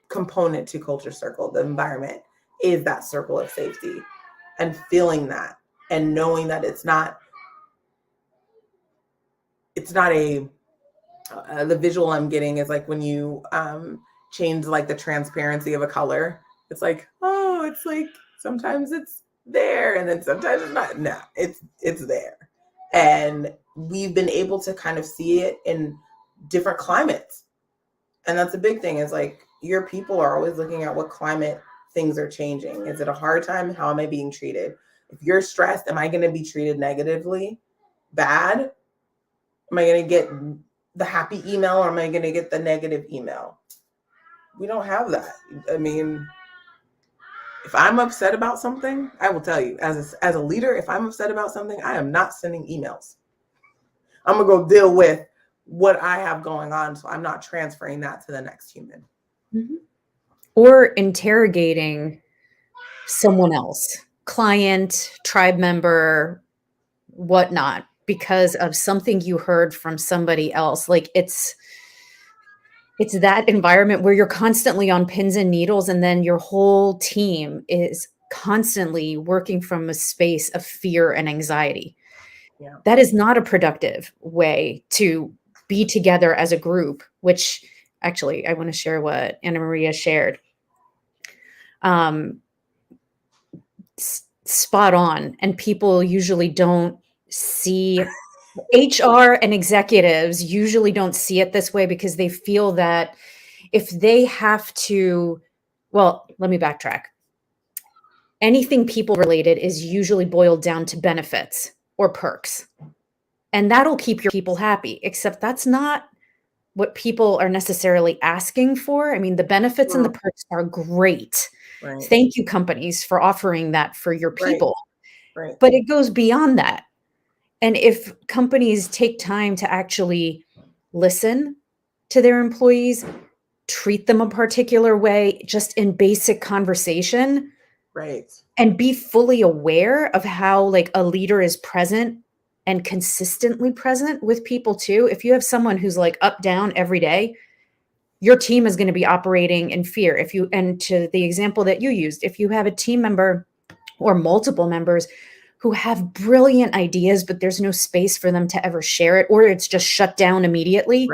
Speaker 2: component to Culture Circle, the environment, is that circle of safety, and feeling that and knowing that it's not the visual I'm getting is like when you change like the transparency of a color. It's like, oh, it's like sometimes it's there and then sometimes it's not. No, it's there. And we've been able to kind of see it in different climates. And that's a big thing, is like your people are always looking at what climate things are changing. Is it a hard time? How am I being treated? If you're stressed, am I going to be treated negatively? Bad? Am I going to get the happy email, or am I going to get the negative email? We don't have that. I mean, if I'm upset about something, I will tell you, as a leader, if I'm upset about something, I am not sending emails. I'm going to go deal with what I have going on, so I'm not transferring that to the next human.
Speaker 1: Mm-hmm. Or interrogating someone else, client, tribe member, whatnot, because of something you heard from somebody else. Like it's that environment where you're constantly on pins and needles, and then your whole team is constantly working from a space of fear and anxiety.
Speaker 2: Yeah.
Speaker 1: That is not a productive way to be together as a group, which actually I want to share what Anna Maria shared. Spot on. And people usually don't see, HR and executives usually don't see it this way, because they feel that if they have to, well, let me backtrack. Anything people related is usually boiled down to benefits or perks. And that'll keep your people happy, except that's not what people are necessarily asking for. I mean, the benefits and the perks are great.
Speaker 2: Right.
Speaker 1: Thank you, companies, for offering that for your people.
Speaker 2: Right.
Speaker 1: But it goes beyond that. And if companies take time to actually listen to their employees, treat them a particular way, just in basic conversation,
Speaker 2: right,
Speaker 1: and be fully aware of how like a leader is present and consistently present with people too. If you have someone who's like up, down every day, your team is going to be operating in fear. And to the example that you used, if you have a team member or multiple members who have brilliant ideas, but there's no space for them to ever share it, or it's just shut down immediately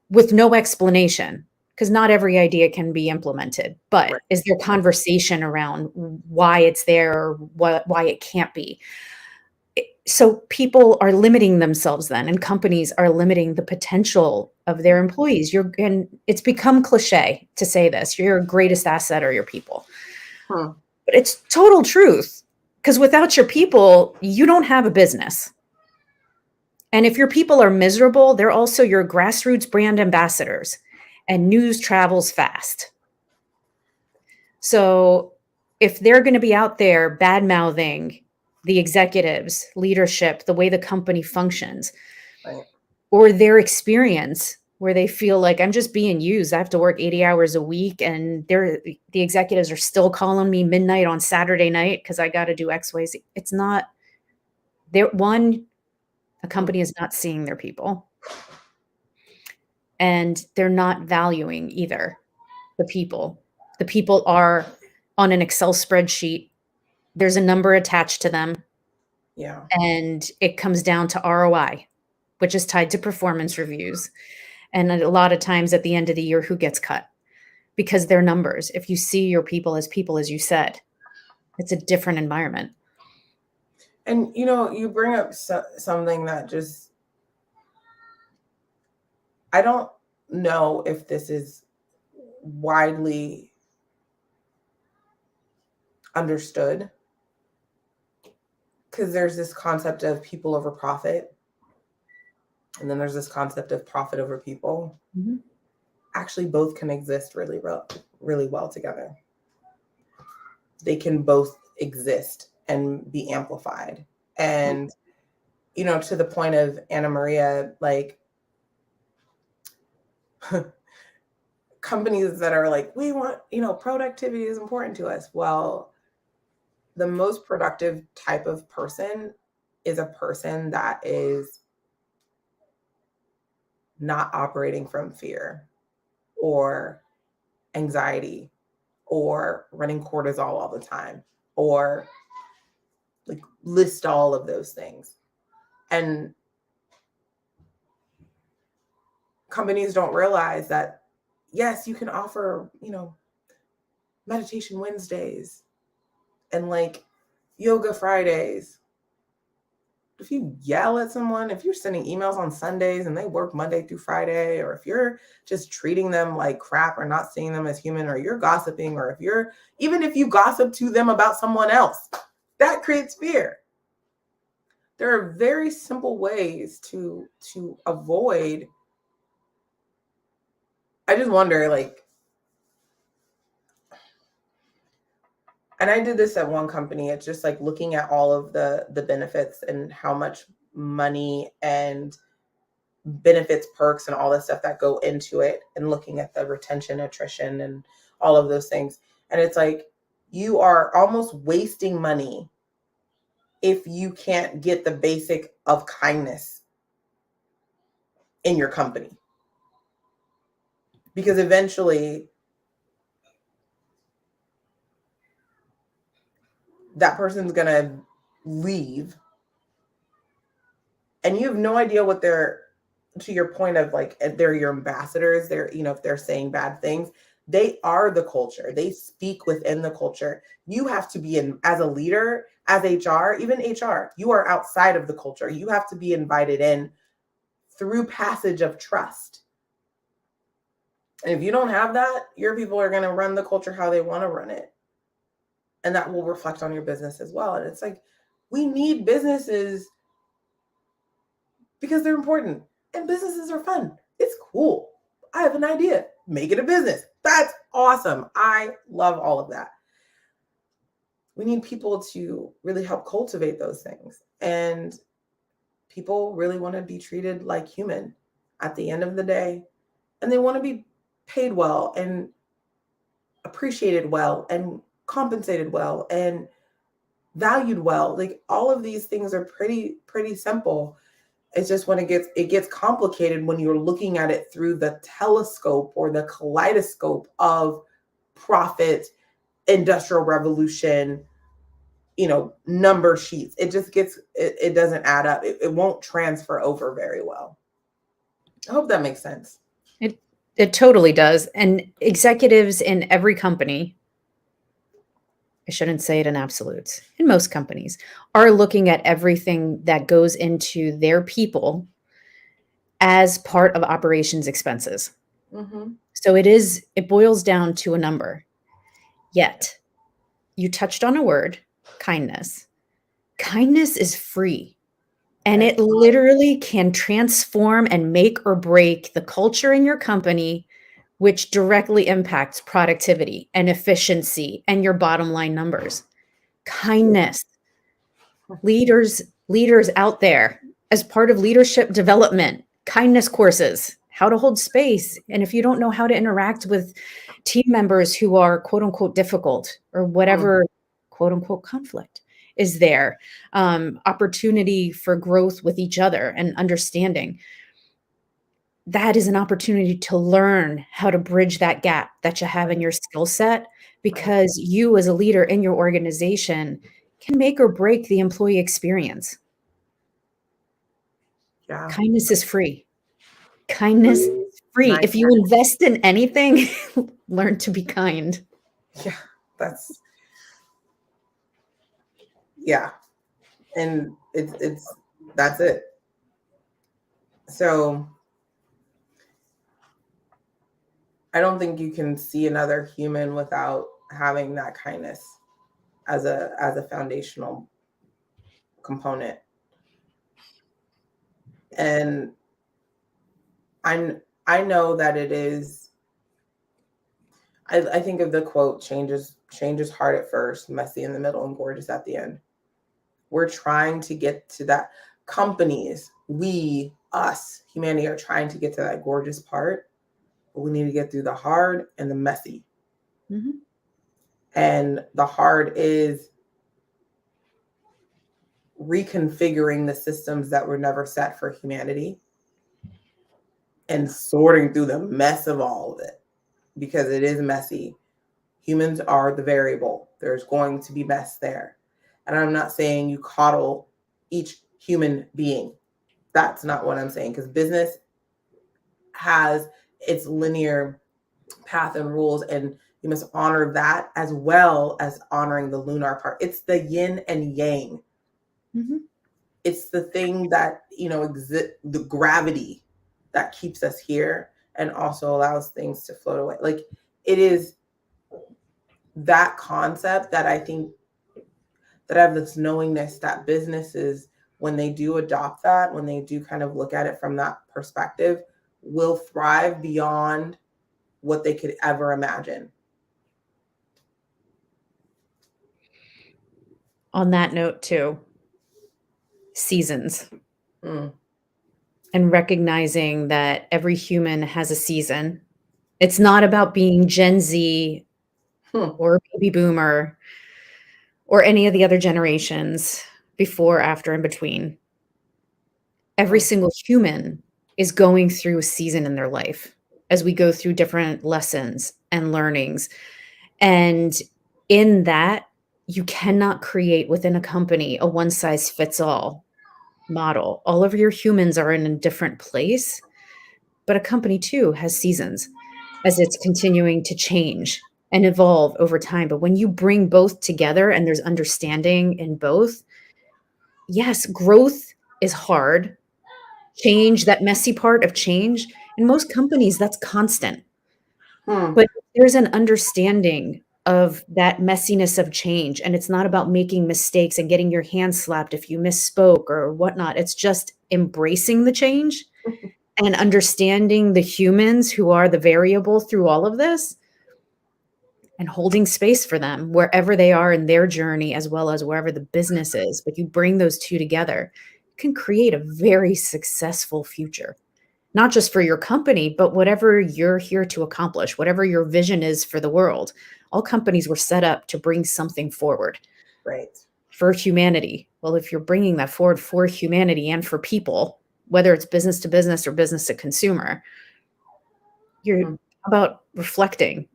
Speaker 1: with no explanation, because not every idea can be implemented. But is there conversation around why it's there, or why it can't be? So people are limiting themselves then, and companies are limiting the potential of their employees. And it's become cliche to say this, your greatest asset are your people. But it's total truth, because without your people, you don't have a business. And if your people are miserable, they're also your grassroots brand ambassadors, and news travels fast. So if they're going to be out there bad-mouthing the executives, leadership, the way the company functions, or their experience where they feel like, I'm just being used, I have to work 80 hours a week, and the executives are still calling me midnight on Saturday night because I got to do X, Y, Z. It's not, a company is not seeing their people. and they're not valuing either the people. The people are on an Excel spreadsheet. There's a number attached to them,
Speaker 2: Yeah.
Speaker 1: and it comes down to ROI, which is tied to performance reviews. And a lot of times at the end of the year, who gets cut? Because they're numbers. If you see your people, as you said, it's a different environment.
Speaker 2: And you bring up something that just, I don't know if this is widely understood, because there's this concept of people over profit, and then there's this concept of profit over people.
Speaker 1: Mm-hmm.
Speaker 2: Actually, both can exist really well together. They can both exist and be amplified. And to the point of Anna Maria, like, companies that are like, we want, productivity is important to us. Well, the most productive type of person is a person that is not operating from fear or anxiety or running cortisol all the time, or like list all of those things. And companies don't realize that, yes, you can offer, meditation Wednesdays and like yoga Fridays. If you yell at someone, if you're sending emails on Sundays and they work Monday through Friday, or if you're just treating them like crap or not seeing them as human, or you're gossiping, or even if you gossip to them about someone else, that creates fear. There are very simple ways to avoid. I just wonder, like, and I did this at one company. It's just like looking at all of the benefits and how much money and benefits, perks, and all the stuff that go into it, and looking at the retention, attrition, and all of those things. And it's like, you are almost wasting money if you can't get the basic of kindness in your company. Because eventually that person's going to leave, and you have no idea what they're, to your point of like, they're your ambassadors. They're, if they're saying bad things, they are the culture. They speak within the culture. You have to be as a leader, as HR, even HR, you are outside of the culture. You have to be invited in through passage of trust. And if you don't have that, your people are going to run the culture how they want to run it. And that will reflect on your business as well. And it's like, we need businesses because they're important, and businesses are fun. It's cool. I have an idea. Make it a business. That's awesome. I love all of that. We need people to really help cultivate those things. And people really want to be treated like human at the end of the day. And they want to be paid well and appreciated well and compensated well and valued well. Like, all of these things are pretty simple. It's just when it gets complicated when you're looking at it through the telescope or the kaleidoscope of profit, industrial revolution, number sheets. It just it doesn't add up. It won't transfer over very well. I hope that makes sense.
Speaker 1: It totally does. And executives in every company, I shouldn't say it in absolutes, in most companies, are looking at everything that goes into their people as part of operations expenses.
Speaker 2: Mm-hmm.
Speaker 1: So it boils down to a number. Yet, you touched on a word, kindness. Kindness is free. And it literally can transform and make or break the culture in your company, which directly impacts productivity and efficiency and your bottom line numbers. Kindness. Leaders out there, as part of leadership development, kindness courses, how to hold space. And if you don't know how to interact with team members who are quote unquote difficult, or whatever quote unquote conflict is there, opportunity for growth with each other and understanding. that is an opportunity to learn how to bridge that gap that you have in
Speaker 2: Right.
Speaker 1: your skill set,
Speaker 2: Right.
Speaker 1: because you as a leader in your organization can make or break the employee experience.
Speaker 2: Yeah.
Speaker 1: Kindness is free. Kindness
Speaker 2: Free,
Speaker 1: is free.
Speaker 2: nice.
Speaker 1: If you invest in anything, learn to be kind.
Speaker 2: Yeah. That's, yeah. And that's it. So I don't think you can see another human without having that kindness as a foundational component. And I know that it is. I think of the quote, change is hard at first, messy in the middle, and gorgeous at the end. We're trying to get to that. Companies, we, us, humanity are trying to get to that gorgeous part, but we need to get through the hard and the messy.
Speaker 1: Mhm.
Speaker 2: And the hard is reconfiguring the systems that were never set for humanity and sorting through the mess of all of it, because it is messy. Humans are the variable. There's going to be mess there. And I'm not saying you coddle each human being. That's not what I'm saying, because business has its linear path and rules, and you must honor that as well as honoring the lunar part. It's the yin and yang.
Speaker 1: Mhm.
Speaker 2: It's the thing that, the gravity that keeps us here and also allows things to float away. Like, it is that concept that I think that I have this knowingness that businesses, when they do adopt that, when they do kind of look at it from that perspective, will thrive beyond what they could ever imagine.
Speaker 1: On that note too, seasons,
Speaker 2: Mm.
Speaker 1: and recognizing that every human has a season. It's not about being Gen Z
Speaker 2: Hmm.
Speaker 1: or baby boomer or any of the other generations before, after, in between. Every
Speaker 2: Hmm.
Speaker 1: single human is going through a season in their life as we go through different lessons and learnings. And in that, you cannot create within a company a one size fits all model. All of your humans are in a different place, but a company too has seasons as it's continuing to change and evolve over time. But when you bring both together and there's understanding in both, yes, growth is hard. Change, that messy part of change, in most companies, that's constant.
Speaker 2: Hmm.
Speaker 1: But there's an understanding of that messiness of change, and it's not about making mistakes and getting your hand slapped if you misspoke or whatnot. It's just embracing the change and understanding the humans who are the variable through all of this and holding space for them wherever they are in their journey as well as wherever the business is. But you bring those two together, you can create a very successful future. Not just for your company, but whatever you're here to accomplish, whatever your vision is for the world. All companies were set up to bring something forward
Speaker 2: Right.
Speaker 1: for humanity. Well, if you're bringing that forward for humanity and for people, whether it's business to business or business to consumer, you're
Speaker 2: Hmm.
Speaker 1: about reflecting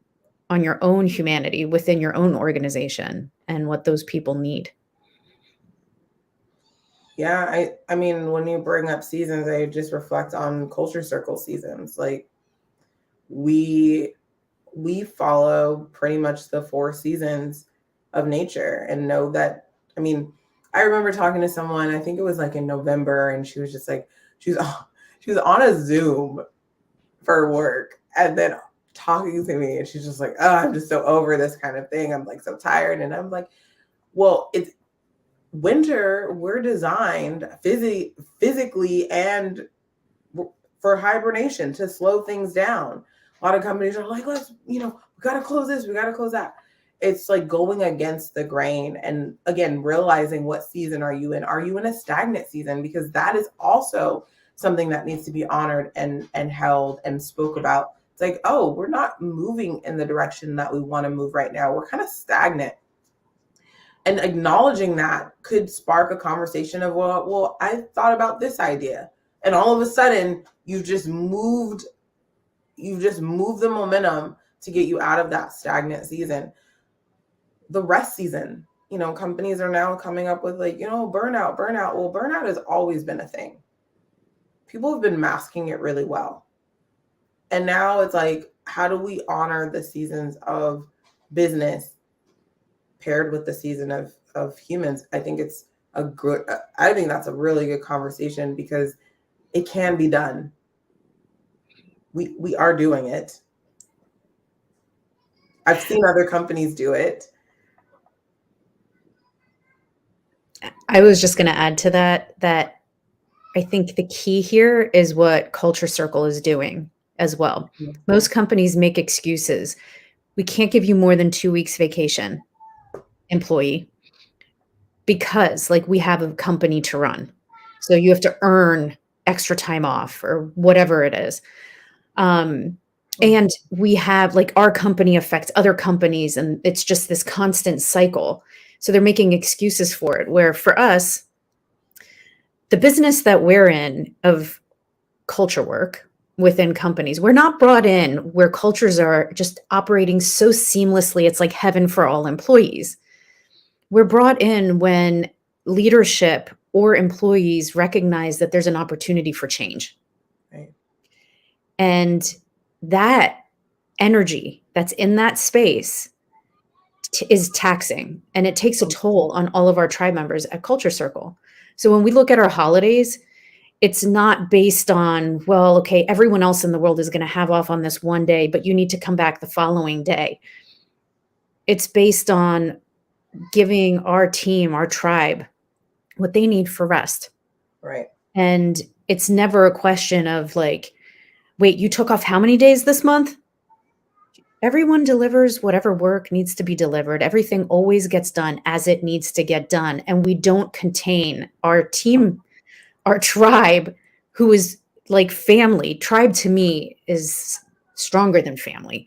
Speaker 1: on your own humanity within your own organization and what those people need.
Speaker 2: Yeah, I mean, when you bring up seasons, I just reflect on culture circle seasons. Like, we we follow pretty much the four seasons of nature and know that. I mean, I remember talking to someone, I think it was like in November, and she was just like, she was she was on a Zoom for work and then talking to me, and she's just like, oh, I'm just so over this kind of thing. I'm like so tired. And I'm like, well, it's winter. We're designed physically and for hibernation to slow things down. A lot of companies are like, let's, we got to close this, we got to close that. It's like going against the grain. And again, realizing what season are you in? Are you in a stagnant season? Because that is also something that needs to be honored and held and spoke about. It's like, oh, we're not moving in the direction that we want to move right now. We're kind of stagnant. And acknowledging that could spark a conversation of, well, I thought about this idea. And all of a sudden, you've just moved the momentum to get you out of that stagnant season. The rest season, companies are now coming up with burnout. Well, burnout has always been a thing. People have been masking it really well. And now it's like, how do we honor the seasons of business paired with the season of humans? I think that's a really good conversation, because it can be done. We are doing it. I've seen other companies do it.
Speaker 1: I was just going to add to that I think the key here is what Culture Circle is doing as well.
Speaker 2: Mhm.
Speaker 1: Most companies make excuses. We can't give you more than 2 weeks vacation, employee, because we have a company to run. So you have to earn extra time off or whatever it is. And we have our company affects other companies, and it's just this constant cycle. So they're making excuses for it, where for us, the business that we're in of culture work within companies, we're not brought in where cultures are just operating so seamlessly. It's like heaven for all employees. We're brought in when leadership or employees recognize that there's an opportunity for change.
Speaker 2: Right.
Speaker 1: And that energy that's in that space is taxing, and it takes a toll on all of our tribe members at Culture Circle. So when we look at our holidays, it's not based on, well, okay, everyone else in the world is going to have off on this one day, but you need to come back the following day. It's based on giving our team, our tribe, what they need for rest.
Speaker 2: Right.
Speaker 1: And it's never a question of wait, you took off how many days this month? Everyone delivers whatever work needs to be delivered. Everything always gets done as it needs to get done. And we don't contain our team, our tribe, who is like family. Tribe to me is stronger than family.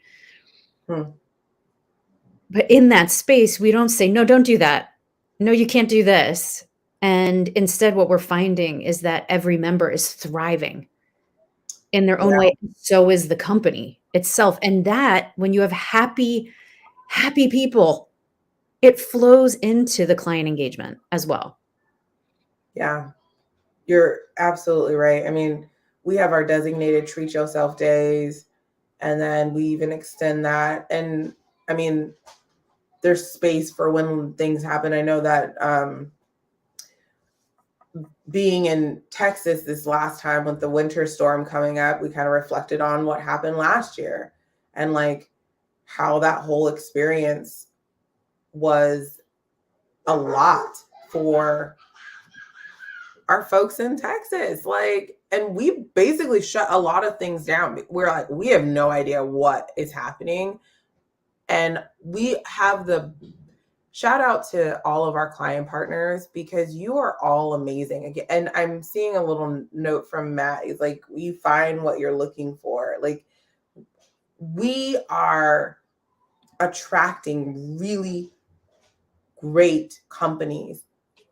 Speaker 1: But in that space, we don't say, no, don't do that. No, you can't do this. And instead, what we're finding is that every member is thriving in their own way. So is the company itself. And that, when you have happy people, it flows into the client engagement as well.
Speaker 2: Yeah, you're absolutely right. I mean, we have our designated treat yourself days, and then we even extend that. And I mean, there's space for when things happen. I know that being in Texas this last time with the winter storm coming up, we kind of reflected on what happened last year, and how that whole experience was a lot for our folks in Texas. And we basically shut a lot of things down. We're we have no idea what is happening. And we have the shout out to all of our client partners, because you are all amazing. And I'm seeing a little note from Matt. He's like, you find what you're looking for. We are attracting really great companies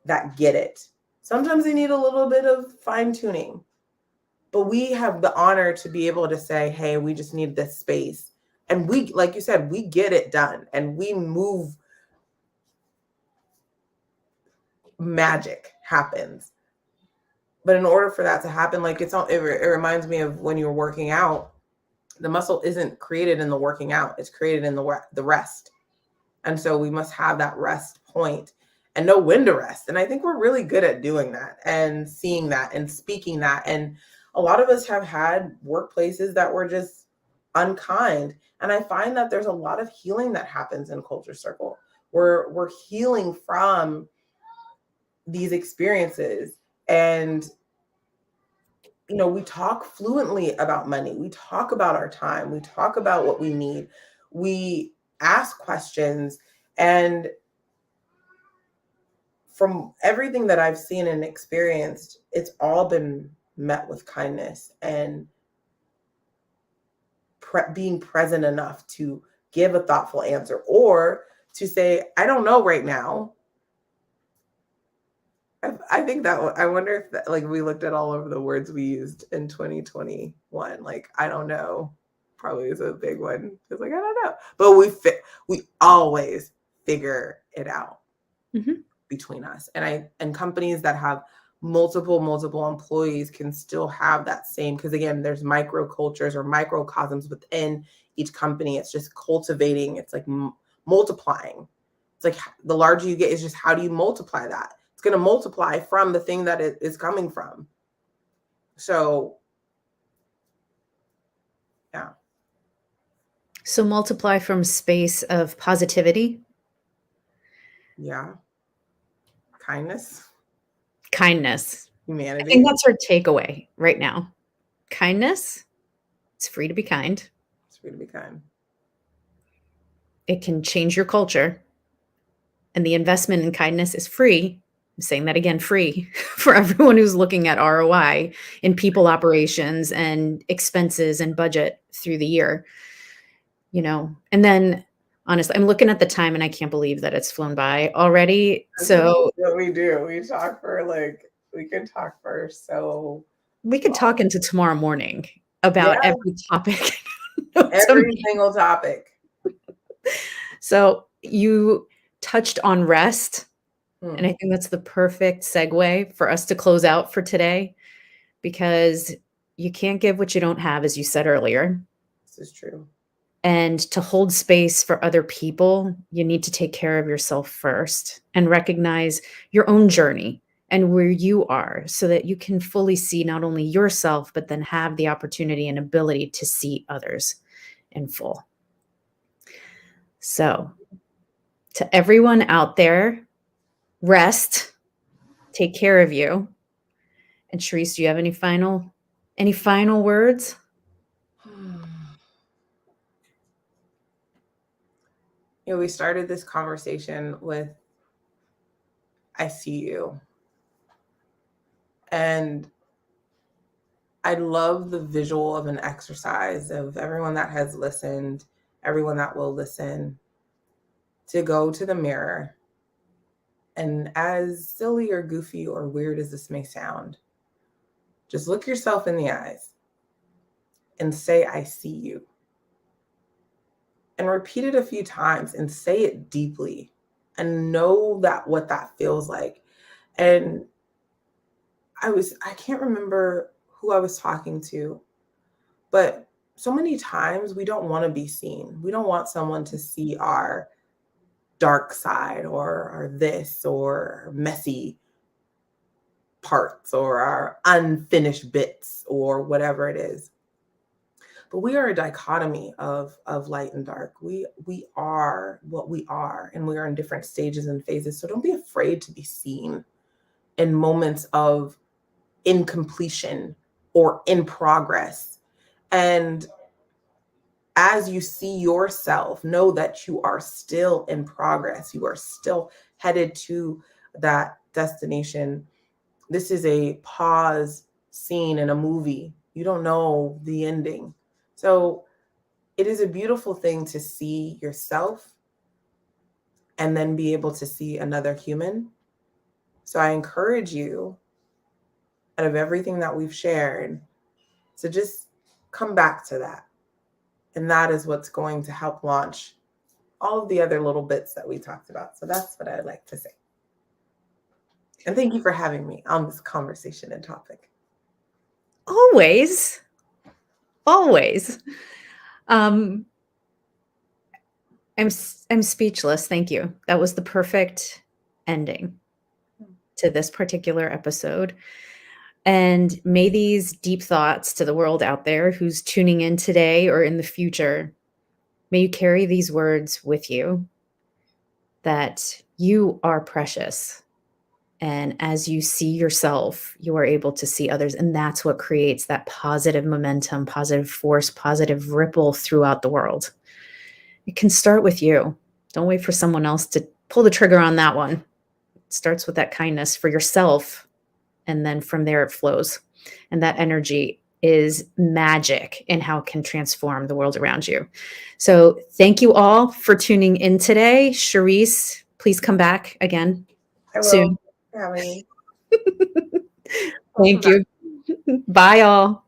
Speaker 2: that get it. Sometimes they need a little bit of fine tuning, but we have the honor to be able to say, hey, we just need this space. And we, like you said, we get it done, and we move. Magic happens. But in order for that to happen, it reminds me of when you're working out. The muscle isn't created in the working out, it's created in the rest. And so we must have that rest point and know when to rest. And I think we're really good at doing that and seeing that and speaking that. And a lot of us have had workplaces that were just unkind. And I find that there's a lot of healing that happens in Culture Circle. We're healing from these experiences. And we talk fluently about money. We talk about our time. We talk about what we need. We ask questions. And from everything that I've seen and experienced, it's all been met with kindness and being present enough to give a thoughtful answer, or to say, I don't know right now. I think that I wonder if that, like, we looked at all of the words we used in 2021. Like, I don't know, probably is a big one. It's like I don't know, but we always figure it out
Speaker 1: Mhm.
Speaker 2: between us. And companies that have multiple employees can still have that same, because again, there's micro cultures or microcosms within each company. It's just cultivating. It's like multiplying. It's like the larger you get is just how do you multiply that? It's going to multiply from the thing that it is coming from. So, yeah.
Speaker 1: So multiply from space of positivity,
Speaker 2: Yeah. Kindness,
Speaker 1: kindness. I think
Speaker 2: humanity.
Speaker 1: that's our takeaway right now. Kindness. It's free to be kind.
Speaker 2: It's free to be kind.
Speaker 1: It can change your culture. And the investment in kindness is free. I'm saying that again, free for everyone who's looking at ROI in people operations and expenses and budget through the year. And then honestly, I'm looking at the time and I can't believe that it's flown by already.
Speaker 2: This is
Speaker 1: So
Speaker 2: what we do. We talk for we can talk for so
Speaker 1: we could talk into tomorrow morning about
Speaker 2: yeah,
Speaker 1: every topic.
Speaker 2: every single topic.
Speaker 1: So you touched on rest,
Speaker 2: Hmm.
Speaker 1: and I think that's the perfect segue for us to close out for today, because you can't give what you don't have, as you said earlier.
Speaker 2: This is true.
Speaker 1: And to hold space for other people, you need to take care of yourself first and recognize your own journey and where you are so that you can fully see not only yourself, but then have the opportunity and ability to see others in full. So, to everyone out there, rest, take care of you. And Charisse, do you have any final words?
Speaker 2: We started this conversation with I see you. And I love the visual of an exercise of everyone that has listened, everyone that will listen, to go to the mirror. And as silly or goofy or weird as this may sound, just look yourself in the eyes and say, I see you. And repeat it a few times and say it deeply and know that what that feels like. And I can't remember who I was talking to, but so many times we don't want to be seen. We don't want someone to see our dark side or this or messy parts or our unfinished bits or whatever it is. But we are a dichotomy of light and dark. We are what we are, and we are in different stages and phases. So don't be afraid to be seen in moments of incompletion or in progress. And as you see yourself, know that you are still in progress. You are still headed to that destination. This is a pause scene in a movie. You don't know the ending. So it is a beautiful thing to see yourself and then be able to see another human. So I encourage you, out of everything that we've shared, to just come back to that. And that is what's going to help launch all of the other little bits that we talked about. So that's what I'd like to say. And thank you for having me on this conversation and topic.
Speaker 1: Always. I'm speechless. Thank you. That was the perfect ending to this particular episode. And may these deep thoughts to the world out there who's tuning in today or in the future, may you carry these words with you, that you are precious. And as you see yourself, you are able to see others. And that's what creates that positive momentum, positive force, positive ripple throughout the world. It can start with you. Don't wait for someone else to pull the trigger on that one. It starts with that kindness for yourself. And then from there it flows. And that energy is magic in how it can transform the world around you. So thank you all for tuning in today. Charisse, please come back again
Speaker 2: I will.
Speaker 1: soon.
Speaker 2: For having me. Welcome
Speaker 1: Thank
Speaker 2: back.
Speaker 1: you. Bye, all.